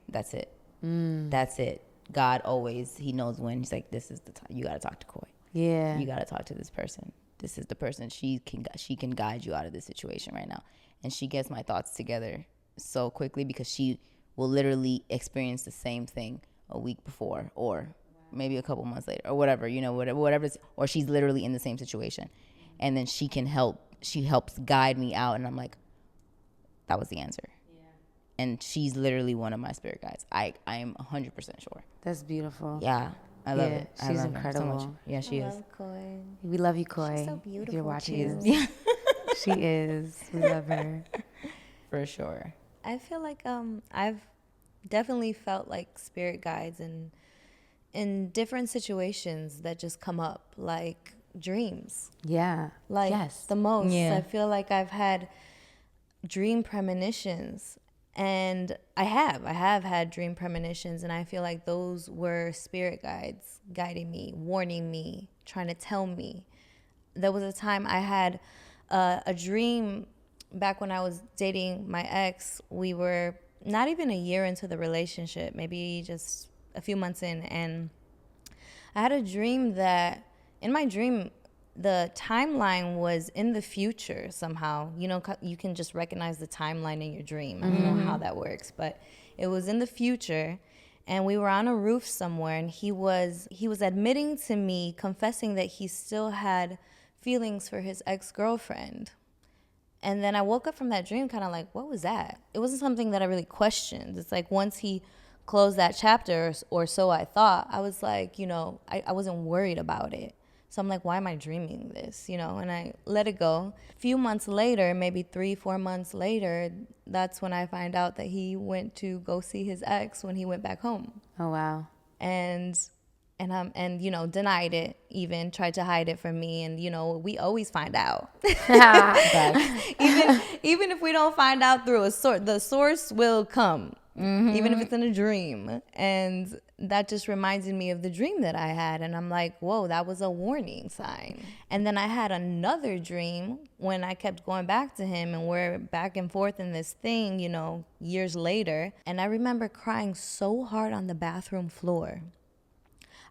that's it. That's it. God always, he knows when. He's like, this is the time. You got to talk to Koi. Yeah. You got to talk to this person. This is the person. She can guide you out of this situation right now. And she gets my thoughts together so quickly, because she will literally experience the same thing a week before, or maybe a couple months later, or whatever, whatever, or she's literally in the same situation. And then she helps guide me out. And I'm like, that was the answer. Yeah. And she's literally one of my spirit guides. I am 100% sure. That's beautiful. Yeah. I love it. She's I love incredible. her so much. Yeah, she I is. love Koi. We love you, Koi. She's so beautiful, If you're watching too. this. She is. We love her. For sure. I feel like I've definitely felt like spirit guides in different situations that just come up, like dreams. Yeah. Like yes. the most. Yeah. I feel like I've had dream premonitions, and I have had dream premonitions, and I feel like those were spirit guides guiding me, warning me, trying to tell me. There was a time I had a dream back when I was dating my ex. We were not even a year into the relationship, maybe just a few months in, and I had a dream that, in my dream, the timeline was in the future somehow. You can just recognize the timeline in your dream. I don't know how that works, but it was in the future, and we were on a roof somewhere, and he was admitting to me, confessing that he still had feelings for his ex-girlfriend. And then I woke up from that dream kind of like, what was that? It wasn't something that I really questioned. It's like once he closed that chapter, or so I thought, I was like, I wasn't worried about it. So I'm like, why am I dreaming this? And I let it go. A few months later, maybe 3-4 months later, that's when I find out that he went to go see his ex when he went back home. Oh, wow. And denied it, even tried to hide it from me. And, we always find out. even if we don't find out through a source, the source will come. even if it's in a dream. And that just reminded me of the dream that I had. And I'm like, whoa, that was a warning sign. And then I had another dream when I kept going back to him, and we're back and forth in this thing, you know, years later. And I remember crying so hard on the bathroom floor.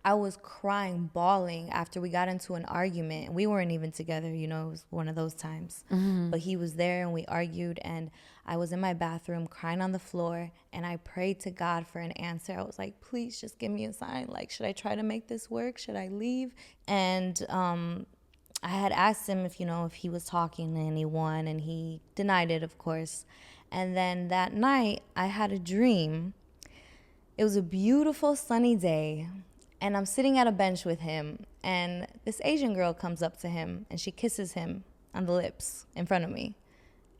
I was crying, bawling after we got into an argument. We weren't even together, you know, it was one of those times. But he was there and we argued, and I was in my bathroom crying on the floor, and I prayed to God for an answer. I was like, please just give me a sign. Like, should I try to make this work? Should I leave? And I had asked him if, you know, if he was talking to anyone, and he denied it, of course. And then that night I had a dream. It was a beautiful sunny day. And I'm sitting at a bench with him, and this Asian girl comes up to him, and she kisses him on the lips in front of me.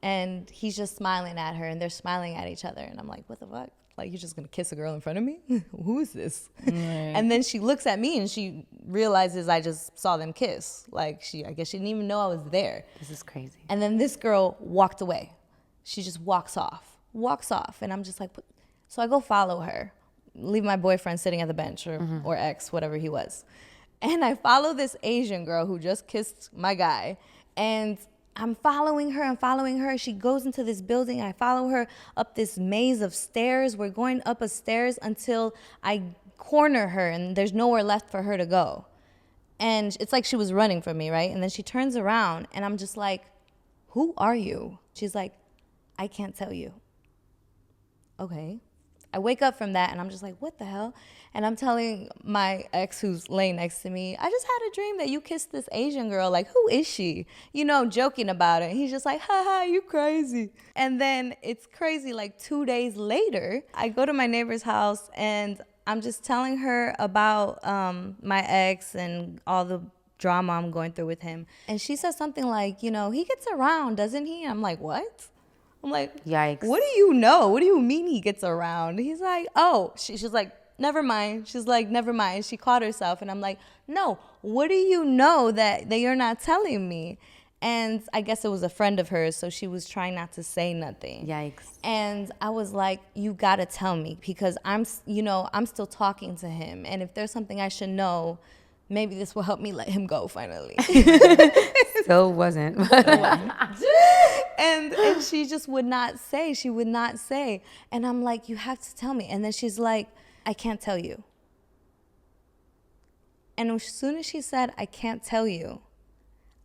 And he's just smiling at her, and they're smiling at each other. And I'm like, what the fuck? Like, you're just going to kiss a girl in front of me? Who is this? Right. And then she looks at me, and she realizes I just saw them kiss. Like, I guess she didn't even know I was there. This is crazy. And then this girl walked away. She just walks off. And I'm just like, so I go follow her. Leave my boyfriend sitting at the bench or ex, whatever he was. And I follow this Asian girl who just kissed my guy. And I'm following her. She goes into this building. I follow her up this maze of stairs. We're going up a stairs until I corner her, and there's nowhere left for her to go. And it's like she was running from me, right? And then she turns around, and I'm just like, who are you? She's like, I can't tell you. Okay. I wake up from that, and I'm just like, what the hell? And I'm telling my ex who's laying next to me, I just had a dream that you kissed this Asian girl. Like, who is she? You know, joking about it. And he's just like, haha, you crazy. And then it's crazy, like 2 days later, I go to my neighbor's house, and I'm just telling her about my ex and all the drama I'm going through with him. And she says something like, you know, he gets around, doesn't he? I'm like, what? I'm like, yikes. What do you know? What do you mean he gets around? He's like, oh, she's like, never mind. She's like, never mind. She caught herself. And I'm like, no, what do you know that you're not telling me? And I guess it was a friend of hers, so she was trying not to say nothing. Yikes. And I was like, you got to tell me, because I'm still talking to him. And if there's something I should know, maybe this will help me let him go finally. Still wasn't. And she just would not say. She would not say. And I'm like, you have to tell me. And then she's like, I can't tell you. And as soon as she said, I can't tell you,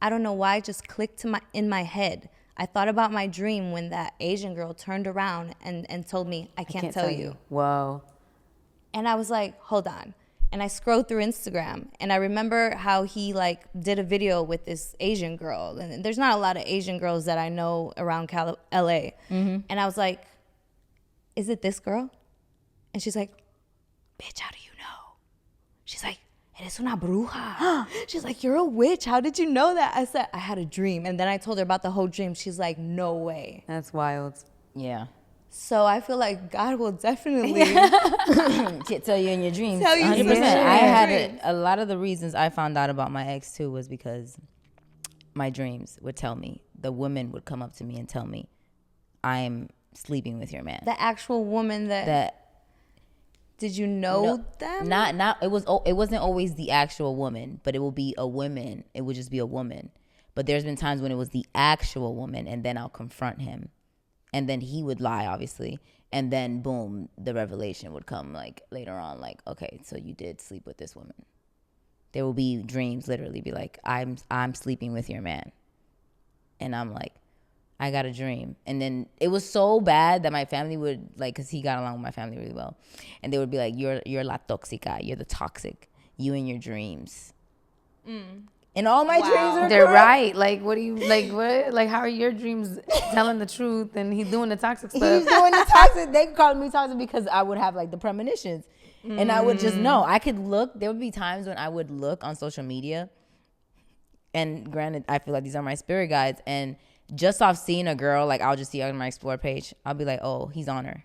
I don't know why, it just clicked in my head. I thought about my dream when that Asian girl turned around and told me, I can't tell you. Whoa. And I was like, hold on. And I scrolled through Instagram, and I remember how he like did a video with this Asian girl. And there's not a lot of Asian girls that I know around LA. Mm-hmm. And I was like, is it this girl? And she's like, bitch, how do you know? She's like, eres una bruja. She's like, you're a witch. How did you know that? I said, I had a dream. And then I told her about the whole dream. She's like, no way. That's wild. Yeah. So I feel like God will definitely tell you in your dreams. Tell you 100%. I had a lot of the reasons I found out about my ex too was because my dreams would tell me. The woman would come up to me and tell me, I'm sleeping with your man. The actual woman that did you know them? Not. It wasn't always the actual woman, but it will be a woman. It would just be a woman. But there's been times when it was the actual woman, and then I'll confront him. And then he would lie, obviously. And then, boom, the revelation would come, like, later on. Like, okay, so you did sleep with this woman. There will be dreams, literally, be like, I'm sleeping with your man. And I'm like, I got a dream. And then it was so bad that my family would, like, because he got along with my family really well. And they would be like, you're la tóxica. You're the toxic. You and your dreams. Mm. And all my dreams are They're correct. right. Like, what do you, like, what? Like, how are your dreams telling the truth and he's doing the toxic stuff? He's doing the toxic. They called me toxic because I would have, like, the premonitions. And I would just know. I could look. There would be times when I would look on social media. And granted, I feel like these are my spirit guides. And just off seeing a girl, like, I'll just see her on my Explore page. I'll be like, oh, he's on her.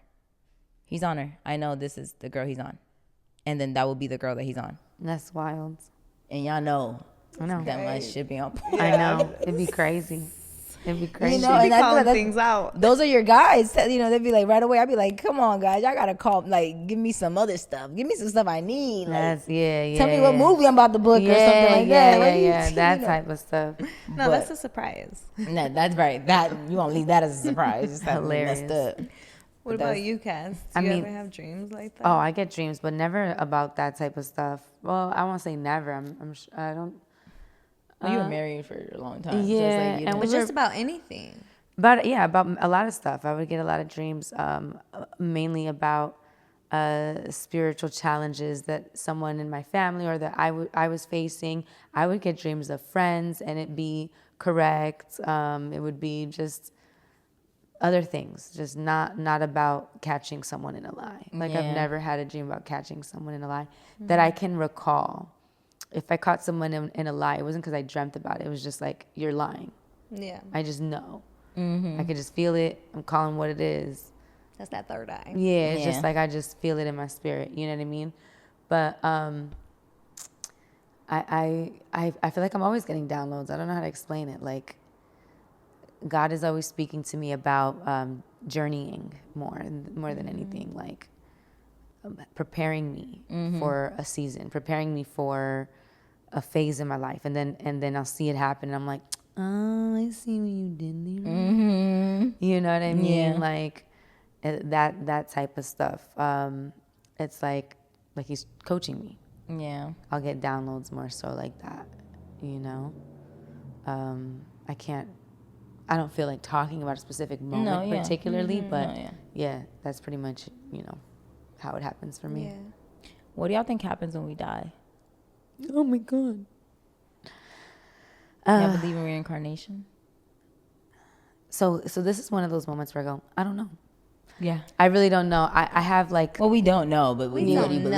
He's on her. I know this is the girl he's on. And then that will be the girl that he's on. That's wild. And y'all know. I know. That much should be on point. I know. It'd be crazy. It'd be crazy. And I feel like things out. those are your guys. They'd be like right away. I'd be like, come on, guys, y'all gotta call. Like, give me some other stuff. Give me some stuff I need. Like, tell me what movie I'm about to book or something like that. Yeah, that type of stuff. No, that's a surprise. No, that's right. That you won't leave that as a surprise. Just Hilarious. messed up. What about you, Kass? Do you ever have dreams like that? Oh, I get dreams, but never about that type of stuff. Well, I won't say never. I don't. Well, you were married for a long time. Yeah, so it's like and But just about anything. But yeah, about a lot of stuff. I would get a lot of dreams, mainly about spiritual challenges that someone in my family or that I was facing. I would get dreams of friends, and it'd be correct. It would be just other things, just not about catching someone in a lie. Like I've never had a dream about catching someone in a lie that I can recall. If I caught someone in a lie, it wasn't because I dreamt about it. It was just like, you're lying. Yeah. I just know. I could just feel it. I'm calling what it is. That's that third eye. Yeah, it's just like I just feel it in my spirit. You know what I mean? But I feel like I'm always getting downloads. I don't know how to explain it. Like God is always speaking to me about journeying more than anything. Like preparing me for a season, preparing me for a phase in my life, and then I'll see it happen, and I'm like, oh, I see what you did there. You know what I mean? Like that type of stuff. It's like he's coaching me. Yeah. I'll get downloads more so like that. You know, I don't feel like talking about a specific moment particularly, but yeah, that's pretty much how it happes for me. Yeah. What do y'all think happens when we die? Oh my God. Y'all believe in reincarnation? So this is one of those moments where I go, I don't know. Yeah. I really don't know. I have like. Well, we don't know, but we don't already believe.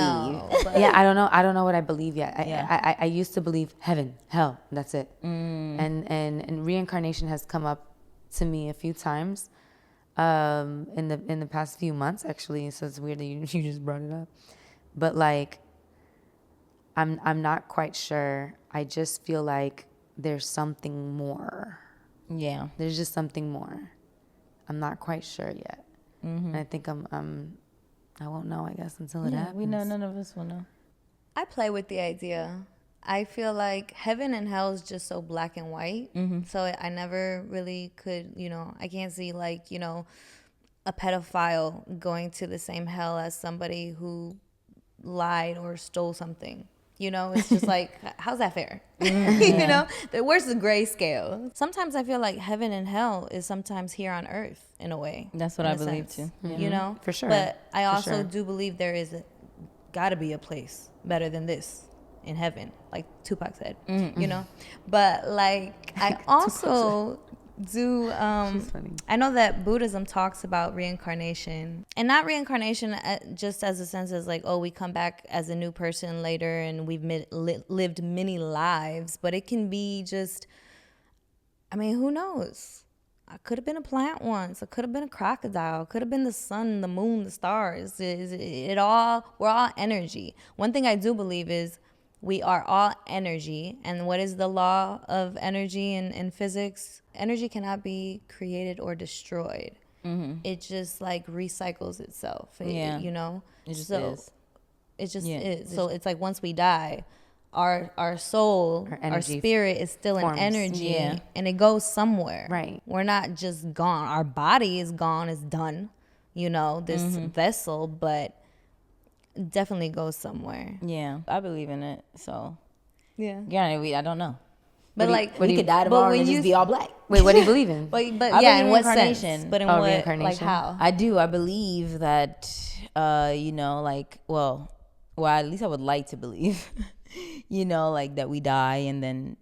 Yeah, I don't know. I don't know what I believe yet. I used to believe heaven, hell, that's it. And reincarnation has come up to me a few times in the past few months, actually. So it's weird that you just brought it up. But like, I'm not quite sure. I just feel like there's something more. Yeah. There's just something more. I'm not quite sure yet. And I think I won't know, I guess, until it happens. We know, none of us will know. I play with the idea. I feel like heaven and hell is just so black and white. So I never really could, I can't see like, a pedophile going to the same hell as somebody who lied or stole something. It's just like, how's that fair? Where's the gray scale? Sometimes I feel like heaven and hell is sometimes here on earth in a way. That's what I believe too. For sure. But I also do believe there is gotta be a place better than this in heaven, like Tupac said, But like, I also do I know that Buddhism talks about reincarnation, and not reincarnation just as a sense as like, oh, we come back as a new person later and we've lived many lives, but it can be just, I mean, who knows? I could have been a plant once. I could have been a crocodile. Could have been the sun, the moon, the stars. We're all energy. One thing I do believe is we are all energy. And what is the law of energy in physics? Energy cannot be created or destroyed. It just like recycles itself. It just is. It just is. So it's like once we die, our soul, our spirit is still an energy, and it goes somewhere. Right. We're not just gone. Our body is gone, it's done, this vessel, but definitely goes somewhere. Yeah, I believe in it. So yeah, I don't know. But like, we could die tomorrow and just be all black. Wait, what do you believe in? But I yeah, believe in what reincarnation. sense? But in what, reincarnation. like how? I do. I believe that, like, well, at least I would like to believe, like that we die and then,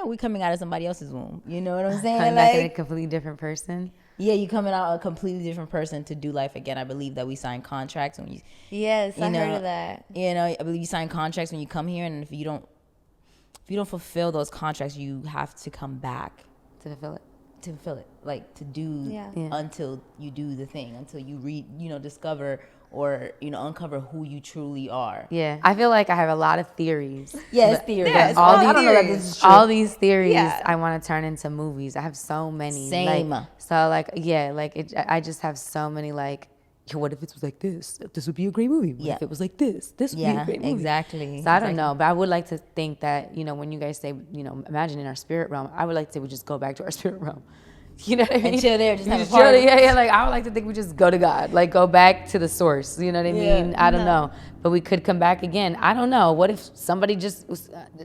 we coming out of somebody else's womb. You know what I'm saying? Coming back a completely different person. Yeah, you coming out a completely different person to do life again. I believe that we sign contracts when you. Yes, I heard of that. I believe you sign contracts when you come here, and if you don't fulfill those contracts, you have to come back to fulfill it. Like to do until you do the thing, until you discover or, you know, uncover who you truly are. Yeah, I feel like I have a lot of theories. Yes, theories. Yeah, it's all all these, I don't know that this is true. all these theories Yeah. I want to turn into movies. I have so many. Same. Like, so like, yeah, like I just have so many like, yo, what if it was like this? This would be a great movie. What Yeah. if it was like this? This would be a great movie. Exactly. So I don't know, but I would like to think that, you know, when you guys say, you know, imagine in our spirit realm, I would like to say we just go back to our spirit realm. You know what I mean? And chill there, just have a chill party. there, yeah. Like I would like to think we just go to God, like go back to the source. You know what I mean? I don't know, but we could come back again. I don't know. What if somebody just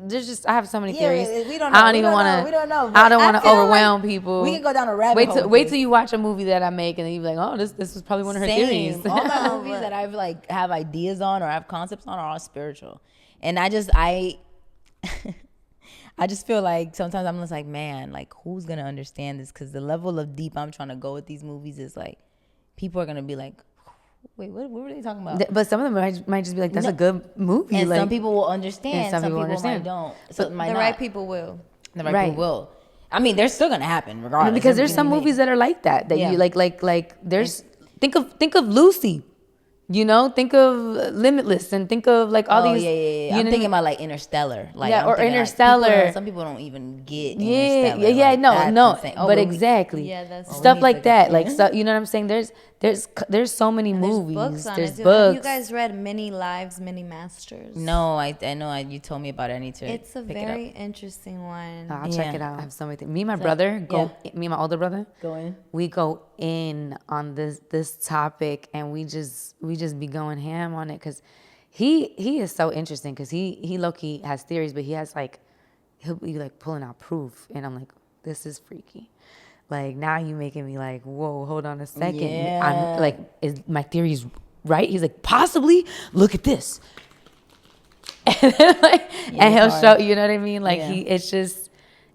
there's just I have so many theories. We don't know. I don't even want to. We don't know. I don't but want to feel overwhelm like people. We can go down a rabbit hole. Wait till you watch a movie that I make, and then you be like, oh, this was probably one of her theories. All my movies that I've like have ideas on or have concepts on are all spiritual, and I just feel like sometimes I'm just like, man, like who's gonna understand this? Because the level of deep I'm trying to go with these movies is like, people are gonna be like, wait, what were they talking about? But some of them might just be like, that's a good movie. And like, some people will understand. and some people understand. might don't. Some might The not. right people will. The right people will. I mean, they're still gonna happen regardless. because there's some movies that are like that Yeah. you like there's think of Lucy, you know, think of Limitless, and think of like all these. Yeah. You I'm know, thinking about like Interstellar. Like, Yeah, I'm or thinking, like, Interstellar. some people don't even get yeah, Interstellar. Like, no, that's insane. but exactly, Yeah, that's- stuff need like to that. get- Like, so you know what I'm saying? There's so many movies. Books on There's it too. books. Have you guys read Many Lives, Many Masters? No, I know. You told me about it. I need to. It's a pick very it interesting one. I'll check Yeah. it out. I have so many things. Me and my brother go. Me and my older brother. Go in. We go in on this topic, and we just be going ham on it because he is so interesting because he low-key has theories, but he has like he'll be like pulling out proof, and I'm like, this is freaky. Like, now you making me like, whoa, hold on a second. Yeah. I'm like, is my theories right? He's like, possibly. Look at this. And then, like, and he'll hard. show, you know what I mean? Like, Yeah.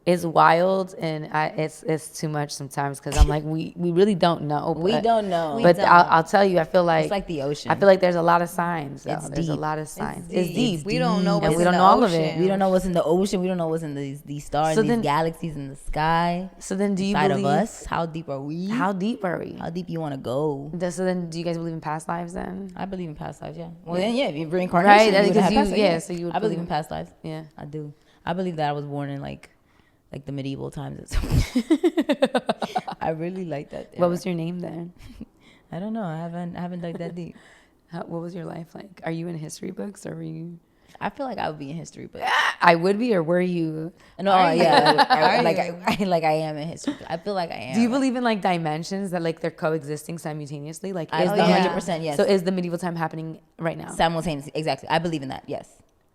it's wild, and it's too much sometimes because I'm like, we really don't know. We but- don't know. But I'll tell you, I feel like It's like the ocean. I feel like there's a lot of signs. It's there's a deep. lot of signs. It's deep. We don't know And what's we in don't the know all of ocean. it. We don't know what's in the ocean. We don't know what's in these stars, So these then- galaxies in the sky. So then, do you Inside believe? of us, how deep are we? How deep are we? How deep you want to go? So then, do you guys believe in past lives then? I believe in past lives. Yeah. Well, then if you reincarnation, Right, you would because have you- past lives, yeah, so you would I believe believe- in past lives. Yeah. I do. I believe that I was born in like the medieval times. I really like that. What was your name then? I don't know. I haven't dug that deep. What was your life like? Are you in history books, or were you? I feel like I would be in history, but I would be, or were you? no, yeah, I am in history. I feel like I am. Do you believe in like dimensions that like they're coexisting simultaneously? Like, I is believe the 100% yes. So is the medieval time happening right now? Simultaneously? Exactly. I believe in that. Yes.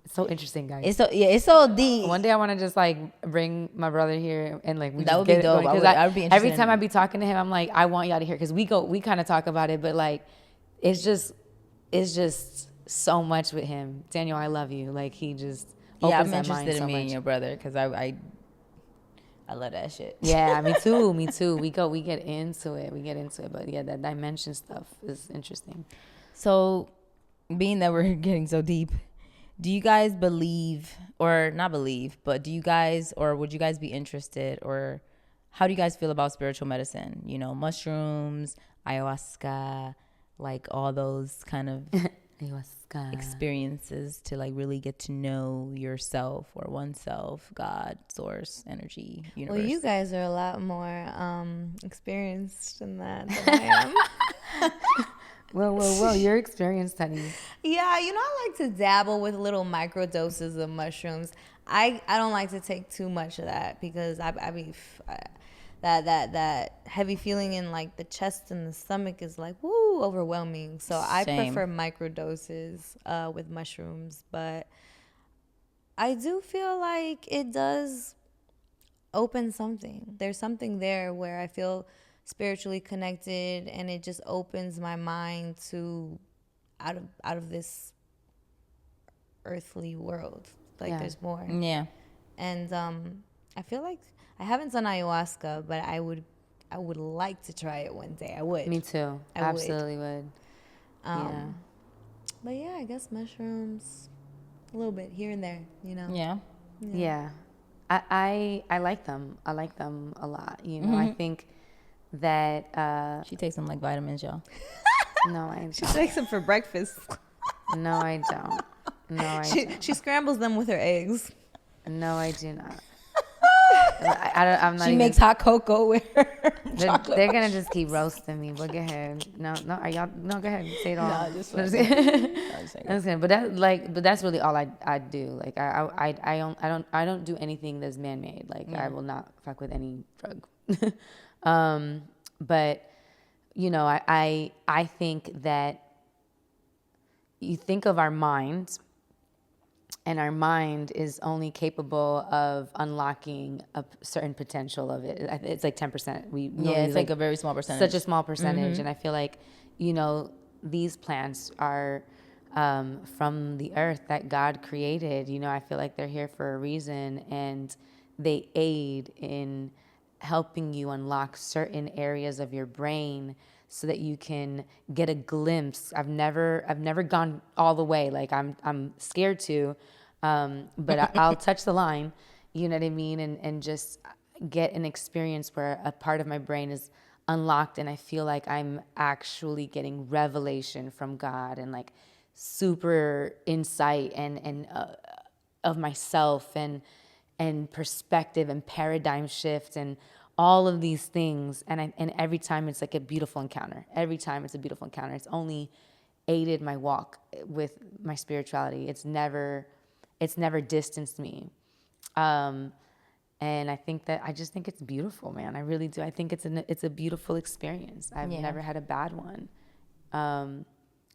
It's so interesting, guys. It's so deep. One day I want to just like bring my brother here and like we That just would be get it dope. going, 'cause I would be interested every in time it. I be talking to him, I'm like, I want y'all to hear because we kind of talk about it, but like it's just so much with him. Daniel, I love you. Like he just opens Yeah, I'm that mind interested so in me much. and your brother because I love that shit. Yeah, me too. Me too. We get into it. But yeah, that dimension stuff is interesting. So, being that we're getting so deep, do you guys believe, or not believe, but do you guys, or would you guys be interested, or how do you guys feel about spiritual medicine? You know, mushrooms, ayahuasca, like all those kind of Ayahuasca. experiences to like really get to know yourself or oneself, God, source, energy, universe. Well, you guys are a lot more experienced in that than I am. Whoa, you're experienced, honey. Yeah, you know, I like to dabble with little micro doses of mushrooms. I don't like to take too much of that because that heavy feeling in like the chest and the stomach is like woo overwhelming. So I Same. prefer micro doses with mushrooms, but I do feel like it does open something. There's something there where I feel spiritually connected, and it just opens my mind to out of this earthly world. Like Yeah. there's more. Yeah. And I feel like I haven't done ayahuasca, but I would like to try it one day. I would. Me too. I would. Absolutely would. Yeah. But yeah, I guess mushrooms, a little bit here and there, you know. Yeah. Yeah. I like them. I like them a lot. You know, I think that She takes them like vitamins, y'all. No, I She don't. takes them for breakfast. No, I don't. No, I don't. She scrambles them with her eggs. No, I do not. I'm not She even. makes hot cocoa with her chocolate. They're gonna just keep roasting me. But go ahead. No, are y'all? No, go ahead. Say it all. Nah, just I'm just fucking. kidding. I'm just saying. I'm just kidding. But that's really all I do. Like I don't do anything that's man made. Like I will not fuck with any drug. But you know, I think that you think of our mind, and our mind is only capable of unlocking a certain potential of it. It's like 10%. It's like a very small percentage. Such a small percentage. And I feel like, you know, these plants are from the earth that God created. You know, I feel like they're here for a reason, and they aid in helping you unlock certain areas of your brain so that you can get a glimpse. I've never gone all the way. Like I'm scared to, but I'll touch the line, you know what I mean? And just get an experience where a part of my brain is unlocked, and I feel like I'm actually getting revelation from God, and like super insight and of myself, and perspective and paradigm shift and all of these things. And every time it's like a beautiful encounter. Every time it's a beautiful encounter. It's only aided my walk with my spirituality. It's never distanced me. And I just think it's beautiful, man. I really do. I think it's a beautiful experience. I've never had a bad one.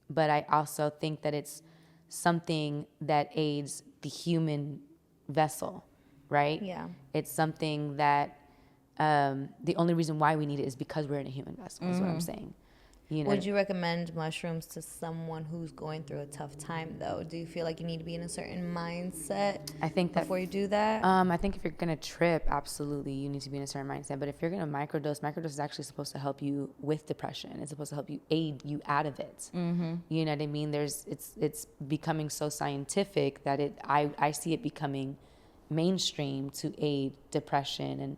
But I also think that it's something that aids the human vessel, right? Yeah. It's something that the only reason why we need it is because we're in a human vessel, is what I'm saying. You know? Would you recommend mushrooms to someone who's going through a tough time, though? Do you feel like you need to be in a certain mindset I think that before you do that? I think if you're gonna trip, absolutely, you need to be in a certain mindset. But if you're gonna microdose is actually supposed to help you with depression. It's supposed to help you aid you out of it. Mm-hmm. You know what I mean? It's becoming so scientific that I see it becoming mainstream to aid depression and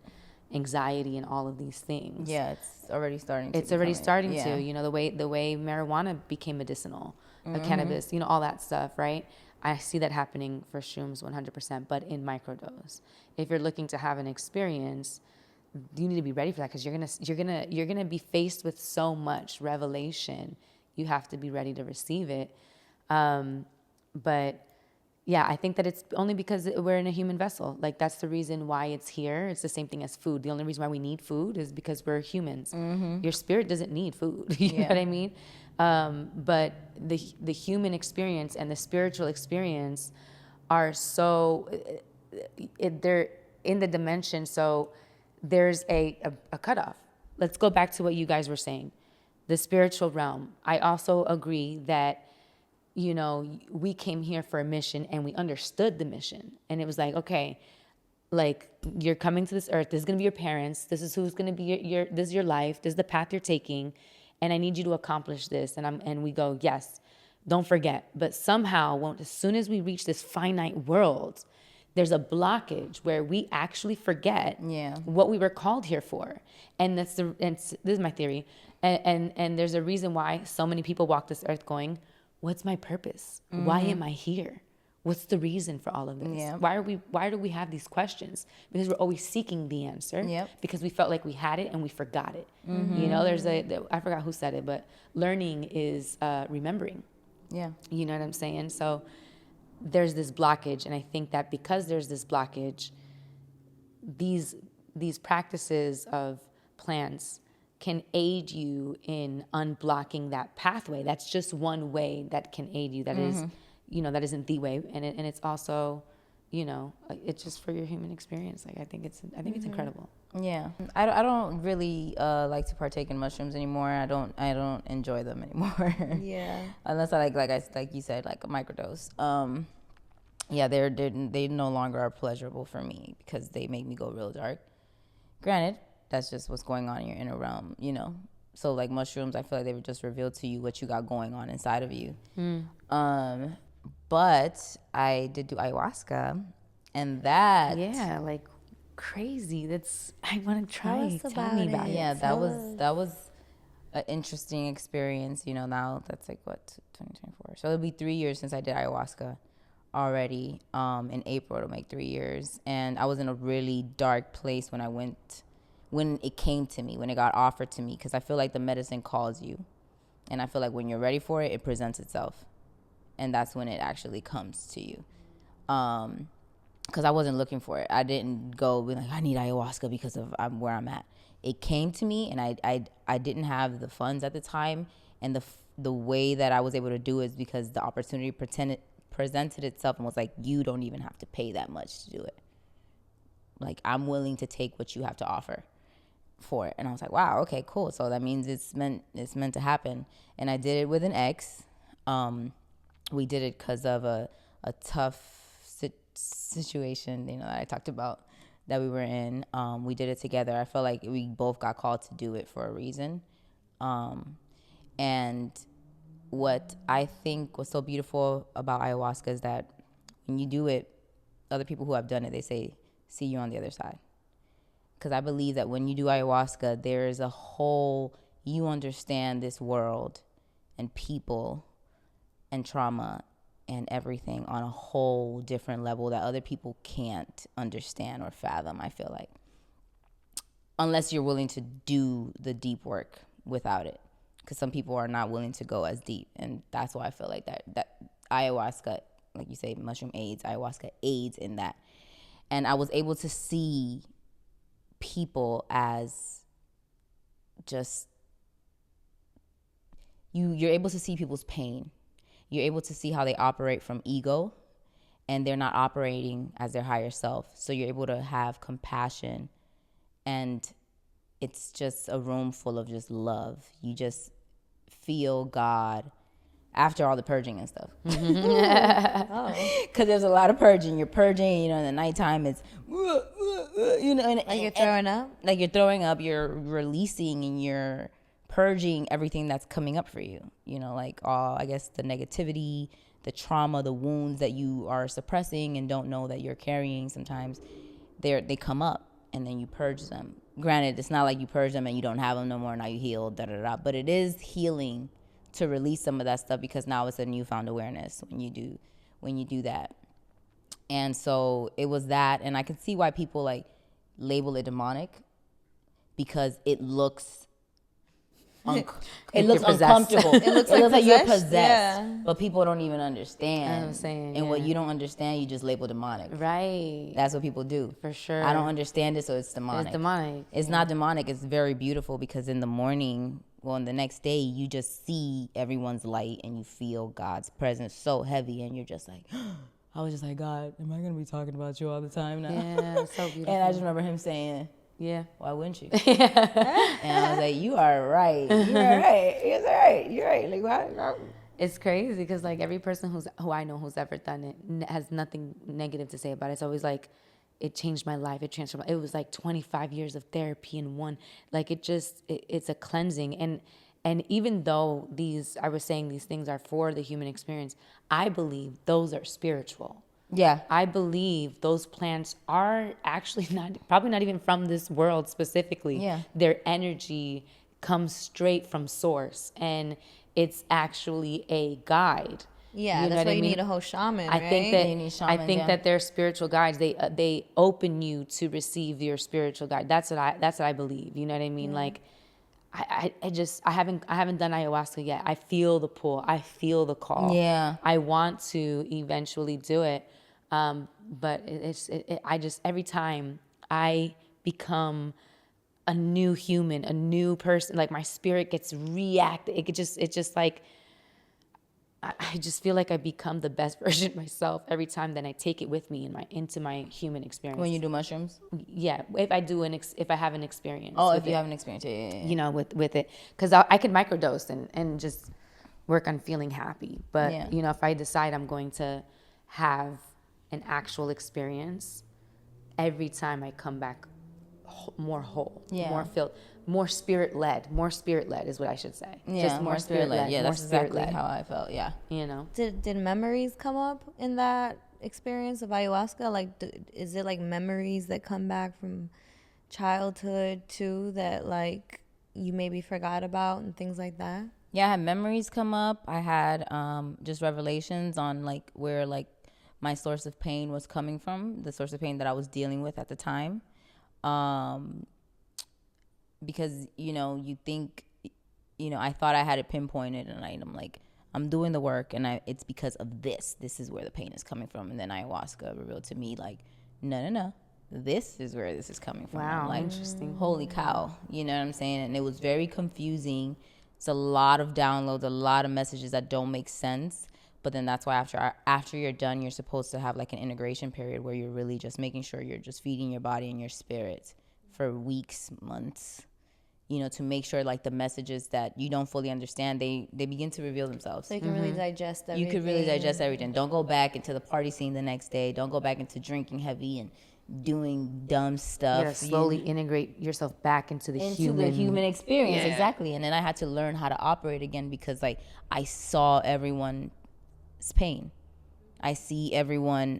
anxiety and all of these things. Yeah, it's already starting to. It's already starting yeah. to, you know, the way marijuana became medicinal, cannabis, you know, all that stuff, right? I see that happening for shrooms 100%, but in microdose. If you're looking to have an experience, you need to be ready for that, because you're gonna be faced with so much revelation. You have to be ready to receive it. But yeah, I think that it's only because we're in a human vessel. Like, that's the reason why it's here. It's the same thing as food. The only reason why we need food is because we're humans. Your spirit doesn't need food. You know what I mean? But the human experience and the spiritual experience are so, they're in the dimension. So there's a cutoff. Let's go back to what you guys were saying, the spiritual realm. I also agree that, you know, we came here for a mission, and we understood the mission. And it was like, okay, like, you're coming to this earth. This is going to be your parents. This is who's going to be this is your life. This is the path you're taking. And I need you to accomplish this. And we go, yes, don't forget. But somehow, as soon as we reach this finite world, there's a blockage where we actually forget what we were called here for. And this is my theory. And there's a reason why so many people walk this earth going, what's my purpose? Why am I here? What's the reason for all of this? Yeah. Why do we have these questions? Because we're always seeking the answer. Yep. Because we felt like we had it and we forgot it. You know, I forgot who said it, but learning is remembering. Yeah. You know what I'm saying? So there's this blockage, and I think that because there's this blockage, these practices of plants can aid you in unblocking that pathway. That's just one way that can aid you. That is, you know, that isn't the way, and it's also, you know, it's just for your human experience. Like, I think it's incredible. Yeah, I don't really like to partake in mushrooms anymore. I don't enjoy them anymore. Yeah. Unless I like you said, like a microdose. Yeah, they no longer are pleasurable for me because they make me go real dark. Granted, that's just what's going on in your inner realm, you know. So like mushrooms, I feel like they would just reveal to you what you got going on inside of you. But I did do ayahuasca, and that like crazy. I want to try. Tell us about me about it. it. Yeah, that was an interesting experience. You know, now that's like what, 2024. So it'll be 3 years since I did ayahuasca already. In April it'll make 3 years, and I was in a really dark place when it came to me, when it got offered to me, because I feel like the medicine calls you, and I feel like when you're ready for it, it presents itself, and that's when it actually comes to you. Because I wasn't looking for it. I didn't go be like, I need ayahuasca because of where I'm at. It came to me, and I didn't have the funds at the time, and the way that I was able to do it is because the opportunity presented itself and was like, you don't even have to pay that much to do it. Like, I'm willing to take what you have to offer for it. And I was like, wow, okay, cool. So that means it's meant to happen. And I did it with an ex. We did it because of a tough situation, you know, that I talked about that we were in. We did it together. I felt like we both got called to do it for a reason. And what I think was so beautiful about ayahuasca is that when you do it, other people who have done it, they say, see you on the other side. Because I believe that when you do ayahuasca, there is you understand this world and people and trauma and everything on a whole different level that other people can't understand or fathom, I feel like. Unless you're willing to do the deep work without it. Because some people are not willing to go as deep. And that's why I feel like that ayahuasca, like you say, mushroom aids, ayahuasca aids in that. And I was able to see people as just, you're able to see people's pain. You're able to see how they operate from ego, and they're not operating as their higher self. So you're able to have compassion, and it's just a room full of just love. You just feel God after all the purging and stuff. Because there's a lot of purging. You're purging, you know, in the nighttime it's, you know. And, like you're throwing up? Like you're throwing up, you're releasing, and you're purging everything that's coming up for you. You know, like all, I guess, the negativity, the trauma, the wounds that you are suppressing and don't know that you're carrying sometimes, they come up, and then you purge them. Granted, it's not like you purge them and you don't have them no more, now you heal, but it is healing to release some of that stuff, because now it's a newfound awareness when you do that. And so it was that, and I can see why people like label it demonic, because it looks uncomfortable. It looks like you're possessed. Yeah. But people don't even understand. I'm saying, and what you don't understand, you just label demonic. Right. That's what people do. For sure. I don't understand it, so it's demonic. It's demonic. It's not demonic. It's very beautiful, because in the morning, well, the next day, you just see everyone's light and you feel God's presence so heavy, and you're just like, I was just like, God, am I going to be talking about you all the time now? Yeah, so beautiful. And I just remember him saying, yeah, why wouldn't you? And I was like, you are right. You're right. You're right. You're right. Like, why? It's crazy, because like every person who I know who's ever done it has nothing negative to say about it. It's always like, it changed my life. It transformed. It was like 25 years of therapy in one. Like it's a cleansing. And even though I was saying these things are for the human experience, I believe those are spiritual. Yeah. I believe those plants are actually probably not even from this world specifically. Yeah. Their energy comes straight from source, and it's actually a guide. Yeah, you know that's why you need a whole shaman, I right? think that you need shamans, I think that they're spiritual guides. They open you to receive your spiritual guide. That's what I believe. You know what I mean? Like I haven't done ayahuasca yet. I feel the pull. I feel the call. Yeah. I want to eventually do it. But I just every time I become a new human, a new person, like my spirit gets reactive. It's just like I just feel like I become the best version of myself every time that I take it with me into my human experience. When you do mushrooms? Yeah, if I have an experience. Oh, if you have an experience, yeah. You know, with it, because I can microdose and just work on feeling happy. But you know, if I decide I'm going to have an actual experience, every time I come back more whole, more filled, more spirit led is what I should say. Yeah, just more spirit led. Yeah, that's exactly how I felt. Yeah. You know. Did memories come up in that experience of ayahuasca? Like, is it like memories that come back from childhood too that like you maybe forgot about and things like that? Yeah, I had memories come up. I had just revelations on like where like my source of pain was coming from, the source of pain that I was dealing with at the time. Because, you know, you think, you know, I thought I had it pinpointed, and I'm like, I'm doing the work, and it's because of this. This is where the pain is coming from. And then ayahuasca revealed to me, like, no. This is where this is coming from. Wow, I'm like, interesting. holy cow. You know what I'm saying? And it was very confusing. It's a lot of downloads, a lot of messages that don't make sense. But then that's why after you're done, you're supposed to have like an integration period where you're really just making sure you're just feeding your body and your spirit for weeks, months, you know, to make sure like the messages that you don't fully understand, they begin to reveal themselves. So you can really digest everything. You could really digest everything. Don't go back into the party scene the next day. Don't go back into drinking heavy and doing dumb stuff. You gotta slowly integrate yourself back into the human experience. Exactly. And then I had to learn how to operate again, because like I saw everyone's pain. I see everyone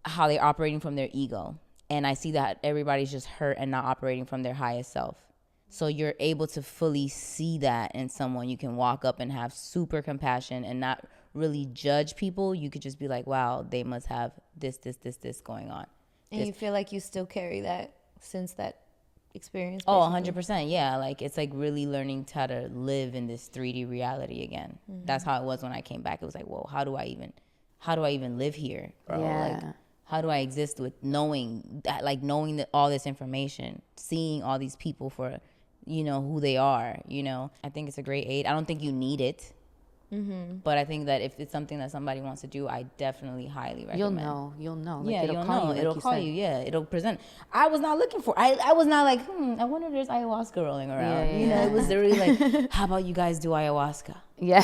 how they're operating from their ego. And I see that everybody's just hurt and not operating from their highest self. So you're able to fully see that in someone. You can walk up and have super compassion and not really judge people. You could just be like, wow, they must have this going on. And you feel like you still carry that since that experience? Oh, basically? 100%. Yeah. Like, it's like really learning how to live in this 3D reality again. That's how it was when I came back. It was like, whoa, how do I even live here, bro? Yeah. Like, how do I exist with knowing that all this information, seeing all these people for, you know, who they are, you know? I think it's a great aid. I don't think you need it. But I think that if it's something that somebody wants to do, I definitely highly recommend. You'll know. Like, Yeah, it'll you'll call know. you, like It'll you call said. you. Yeah, it'll present. I was not looking for. I was not like, I wonder if there's ayahuasca rolling around. Yeah, you know, it was really like, how about you guys do ayahuasca? Yeah.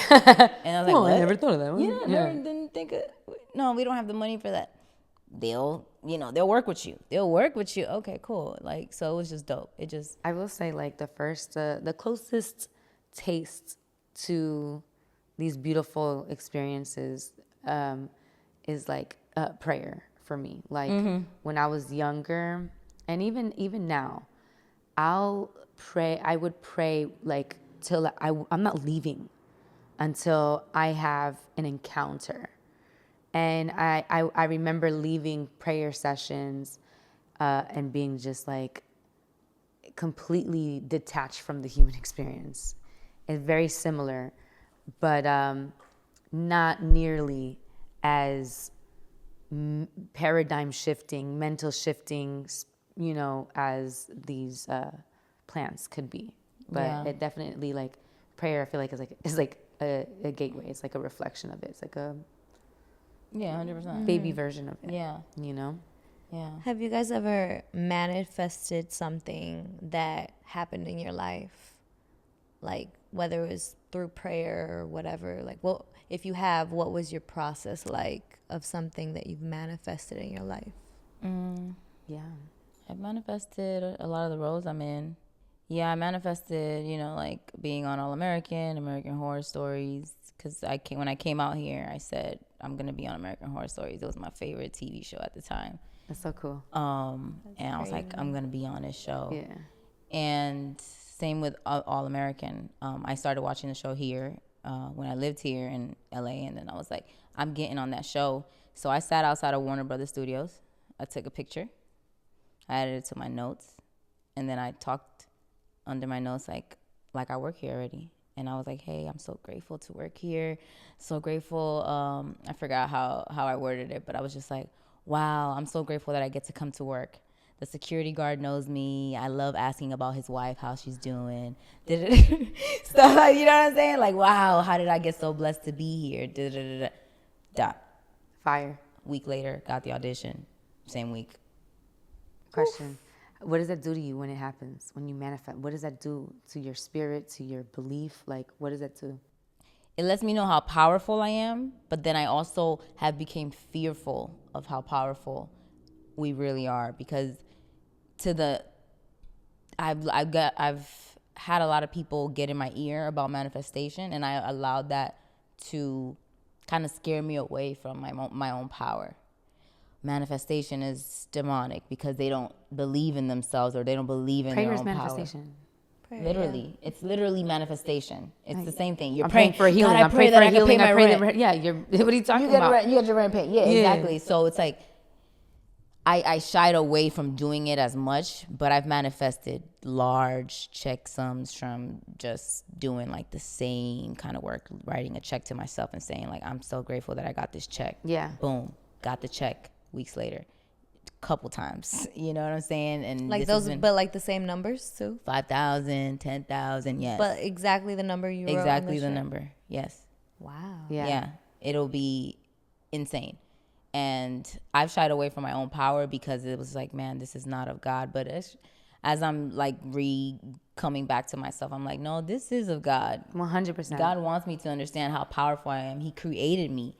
And I was like, Well, what? I never thought of that one. Yeah, never didn't think of. No, we don't have the money for that. They'll work with you. Okay, cool. Like, so it was just dope. It just. I will say, like, the closest taste to these beautiful experiences is like prayer for me. Like, when I was younger, and even now, I would pray like till I'm not leaving until I have an encounter. And I remember leaving prayer sessions and being just like completely detached from the human experience. It's very similar, but not nearly as paradigm shifting, mental shifting, you know, as these plants could be. But it definitely, like, prayer, I feel like is like a gateway. It's like a reflection of it. It's like a 100%. baby version of it. Yeah. You know? Yeah. Have you guys ever manifested something that happened in your life? Like, whether it was through prayer or whatever. Like, well, if you have, what was your process like of something that you've manifested in your life? Yeah. I've manifested a lot of the roles I'm in. Yeah, I manifested, you know, like being on All American, American Horror Stories. Because when I came out here, I said, I'm going to be on American Horror Stories. It was my favorite TV show at the time. That's so cool. And I was like, I'm going to be on this show. Yeah. And same with All American. I started watching the show here when I lived here in LA. And then I was like, I'm getting on that show. So I sat outside of Warner Brothers Studios. I took a picture. I added it to my notes. And then I talked under my notes like I work here already. And I was like, hey, I'm so grateful to work here. So grateful. I forgot how I worded it, but I was just like, wow, I'm so grateful that I get to come to work. The security guard knows me. I love asking about his wife, how she's doing. Stuff like, you know what I'm saying? Like, wow, how did I get so blessed to be here? Dot. Fire. Week later, got the audition. Same week. Question. Oof. What does that do to you when it happens, when you manifest? What does that do to your spirit, to your belief? Like, what does that do? It lets me know how powerful I am, but then I also have become fearful of how powerful we really are, because I've had a lot of people get in my ear about manifestation, and I allowed that to kind of scare me away from my own power. manifestation is demonic because they don't believe in themselves or they don't believe in their own manifestation. Power. Literally, it's literally manifestation. It's the same thing. You're I'm praying for a healing. God, I'm praying for a healing. I I pray pray that yeah, you're. What are you talking you get about? Rent, you get your rent paid. Yeah, exactly. So it's like I shied away from doing it as much, but I've manifested large check sums from just doing like the same kind of work, writing a check to myself and saying like, I'm so grateful that I got this check. Yeah. Boom, got the check. Weeks later, couple times, you know what I'm saying? And like those, but like the same numbers too. 5,000, 10,000, yes. But exactly the number you wrote. Exactly the number, yes. Wow. Yeah, it'll be insane. And I've shied away from my own power because it was like, man, this is not of God. But as I'm like coming back to myself, I'm like, no, this is of God. 100%. God wants me to understand how powerful I am. He created me.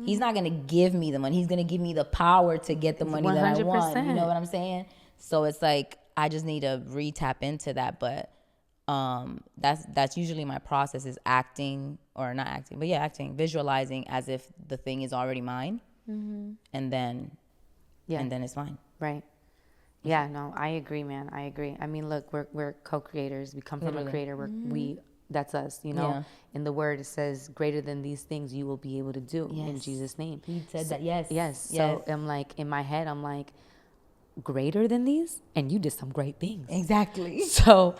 He's not going to give me the money. He's going to give me the power to get the money 100%. That I want. You know what I'm saying? So it's like, I just need to re-tap into that. But that's usually my process is acting, or not acting, but yeah, acting, visualizing as if the thing is already mine. Mm-hmm. And then it's mine. Right. Yeah, no, I agree, man. I agree. I mean, look, we're co-creators. We come from a creator. That's us, you know. Yeah. In the word, it says, greater than these things you will be able to do in Jesus' name. He said that, yes. Yes. So I'm like, in my head, I'm like, greater than these? And you did some great things. Exactly. So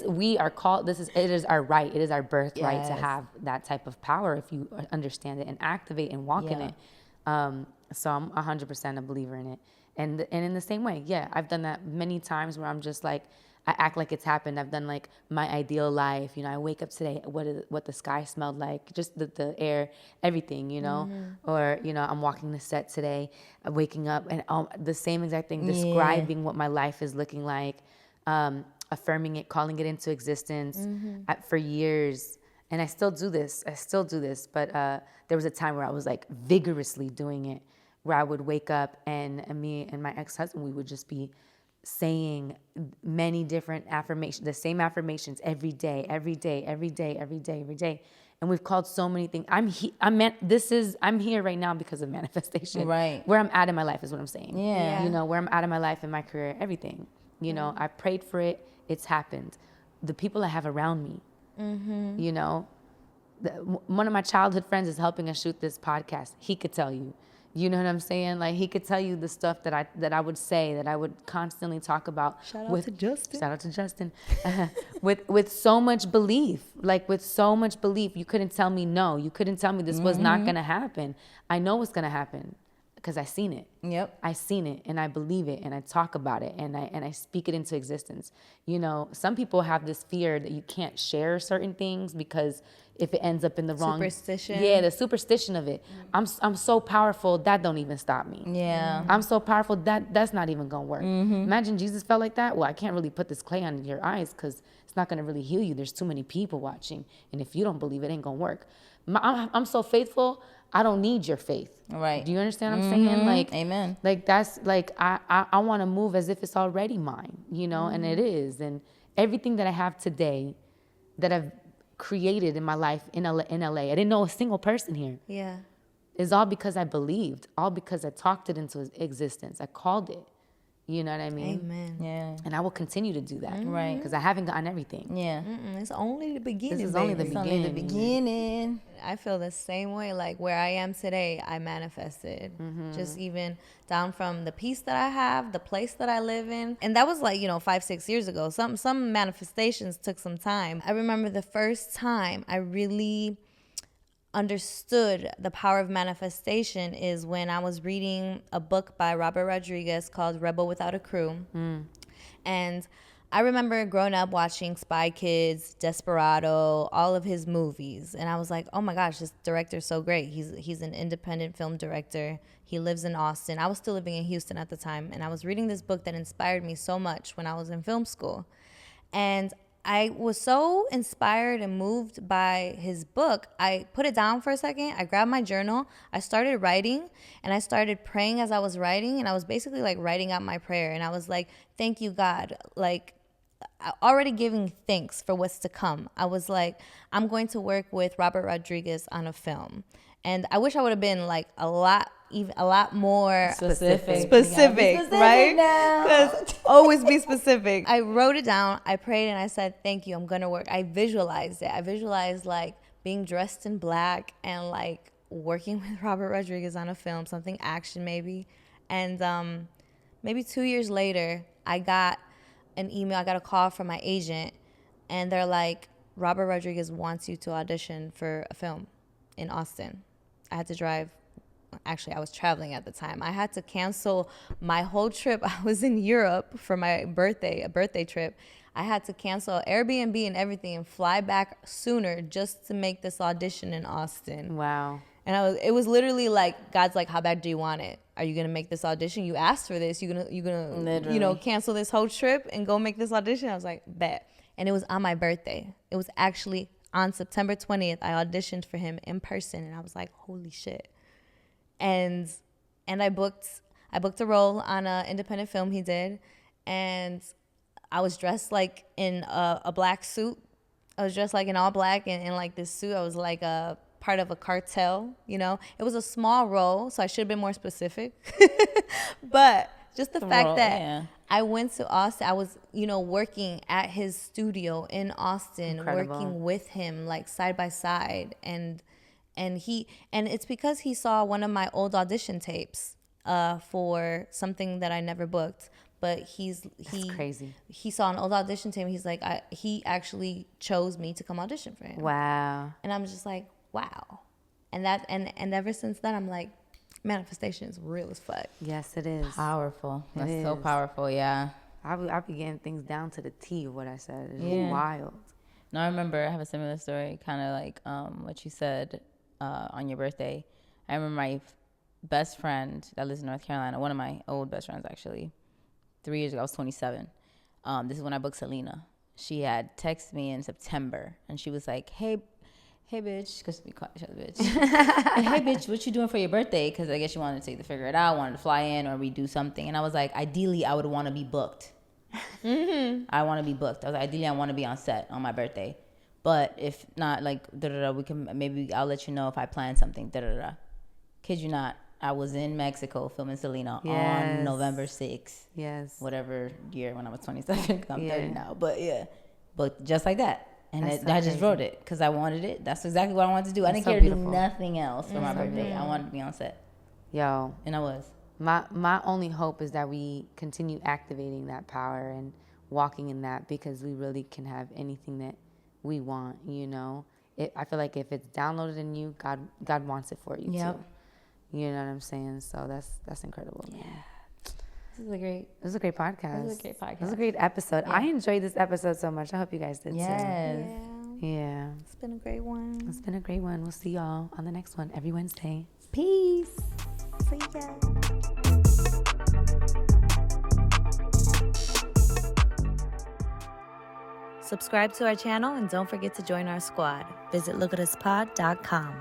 we are called, it is our right. It is our birthright to have that type of power if you understand it and activate and walk in it. So I'm 100% a believer in it. And in the same way, I've done that many times where I'm just like, I act like it's happened. I've done like my ideal life. You know, I wake up today, what the sky smelled like, just the air, everything, you know. Mm-hmm. Or, you know, I'm walking the set today, waking up and the same exact thing, describing what my life is looking like, affirming it, calling it into existence for years. And I still do this. But there was a time where I was like vigorously doing it, where I would wake up and me and my ex-husband, we would just be saying many different affirmations, the same affirmations every day. And we've called so many things. I'm here right now because of manifestation. Right. Where I'm at in my life is what I'm saying. Yeah. You know, where I'm at in my life, in my career, everything. You know, I prayed for it. It's happened. The people I have around me, you know, one of my childhood friends is helping us shoot this podcast. He could tell you. You know what I'm saying? Like, he could tell you the stuff that I would say, that I would constantly talk about. Shout out to Justin. With so much belief. Like, with so much belief. You couldn't tell me no. You couldn't tell me this was not going to happen. I know it's going to happen because I seen it. Yep. I seen it, and I believe it, and I talk about it, and I speak it into existence. You know, some people have this fear that you can't share certain things because if it ends up in the wrong superstition. Yeah, the superstition of it. I'm so powerful that don't even stop me. Yeah. I'm so powerful that's not even gonna work. Imagine Jesus felt like that. Well, I can't really put this clay on your eyes because it's not gonna really heal you. There's too many people watching, and if you don't believe it, ain't gonna work. I'm so faithful. I don't need your faith. Right. Do you understand what I'm saying? Like, amen. Like, that's like I want to move as if it's already mine, you know, and it is. And everything that I have today, that I've created in my life in LA, I didn't know a single person here. Yeah. It's all because I believed, all because I talked it into existence. I called it. You know what I mean? Amen. Yeah. And I will continue to do that. Right. Because I haven't gotten everything. Yeah. It's only the beginning. This is only the beginning. Only the beginning. I feel the same way. Like, where I am today, I manifested. Just even down from the peace that I have, the place that I live in. And that was like, 5-6 years ago. Some manifestations took some time. I remember the first time I really understood the power of manifestation is when I was reading a book by Robert Rodriguez called Rebel Without a Crew. And I remember growing up watching Spy Kids, Desperado, all of his movies. And I was like, oh my gosh, this director's so great. He's an independent film director. He lives in Austin. I was still living in Houston at the time. And I was reading this book that inspired me so much when I was in film school. And I was so inspired and moved by his book. I put it down for a second. I grabbed my journal. I started writing, and I started praying as I was writing. And I was basically like writing out my prayer. And I was like, thank you, God. Like, already giving thanks for what's to come. I was like, I'm going to work with Robert Rodriguez on a film. And I wish I would have been like a lot more Specific, right? Now. Always be specific. I wrote it down, I prayed, and I said, thank you, I'm gonna work. I visualized it. I visualized like being dressed in black and like working with Robert Rodriguez on a film, something action maybe. And maybe 2 years later, I got an email, I got a call from my agent, and they're like, Robert Rodriguez wants you to audition for a film in Austin. I had to drive. Actually, I was traveling at the time. I had to cancel my whole trip. I was in Europe for my birthday, a birthday trip. I had to cancel Airbnb and everything and fly back sooner just to make this audition in Austin. Wow. And it was literally like, God's like, how bad do you want it? Are you gonna make this audition? You asked for this. You're gonna Literally. cancel this whole trip and go make this audition? I was like, bet. And it was on my birthday. It was actually on September 20th. I auditioned for him in person, and I was like, holy shit. And I booked a role on an independent film he did, and I was dressed like in a black suit. I was dressed like in all black and in like this suit. I was like a part of a cartel, It was a small role, so I should have been more specific. But just the fact that I went to Austin, I was, working at his studio in Austin, Incredible. working with him like side by side, and it's because he saw one of my old audition tapes for something that I never booked. But That's crazy. He saw an old audition tape. And he's like, he actually chose me to come audition for him. Wow. And I'm just like, wow. And ever since then, I'm like, manifestation is real as fuck. Yes, it is. Powerful. That's It so is. powerful. Yeah. I be getting things down to the T of what I said. It's Yeah. wild. No, I remember I have a similar story, kind of like what you said on your birthday. I remember my best friend that lives in North Carolina, one of my old best friends actually, 3 years ago, I was 27. This is when I booked Selena. She had texted me in September, and she was like, hey, bitch, because we call each other bitch. Hey, bitch, what you doing for your birthday? Because I guess she wanted to figure it out, wanted to fly in or we do something. And I was like, ideally, I would want to be booked. I want to be booked. I was like, ideally, I want to be on set on my birthday. But if not, like, we can, maybe I'll let you know if I plan something, Kid you not, I was in Mexico filming Selena on November 6th. Yes. Whatever year when I was 27, 'cause I'm 30 Yeah. now. But yeah, but just like that. And That's so I just crazy. wrote it because I wanted it. That's exactly what I wanted to do. I That's didn't so care beautiful. to do nothing else for my birthday. I wanted to be on set. Yo, And I was. my only hope is that we continue activating that power and walking in that, because we really can have anything that we want, I feel like if it's downloaded in you, God wants it for you Yep. too. You know what I'm saying? So that's incredible. Yeah. This is a great. It was a great podcast. This is a great podcast. It was a great episode. Yeah. I enjoyed this episode so much. I hope you guys did Yes. too. Yeah. It's been a great one. It's been a great one. We'll see y'all on the next one every Wednesday. Peace. See ya. Subscribe to our channel and don't forget to join our squad. Visit lookatUsPod.com.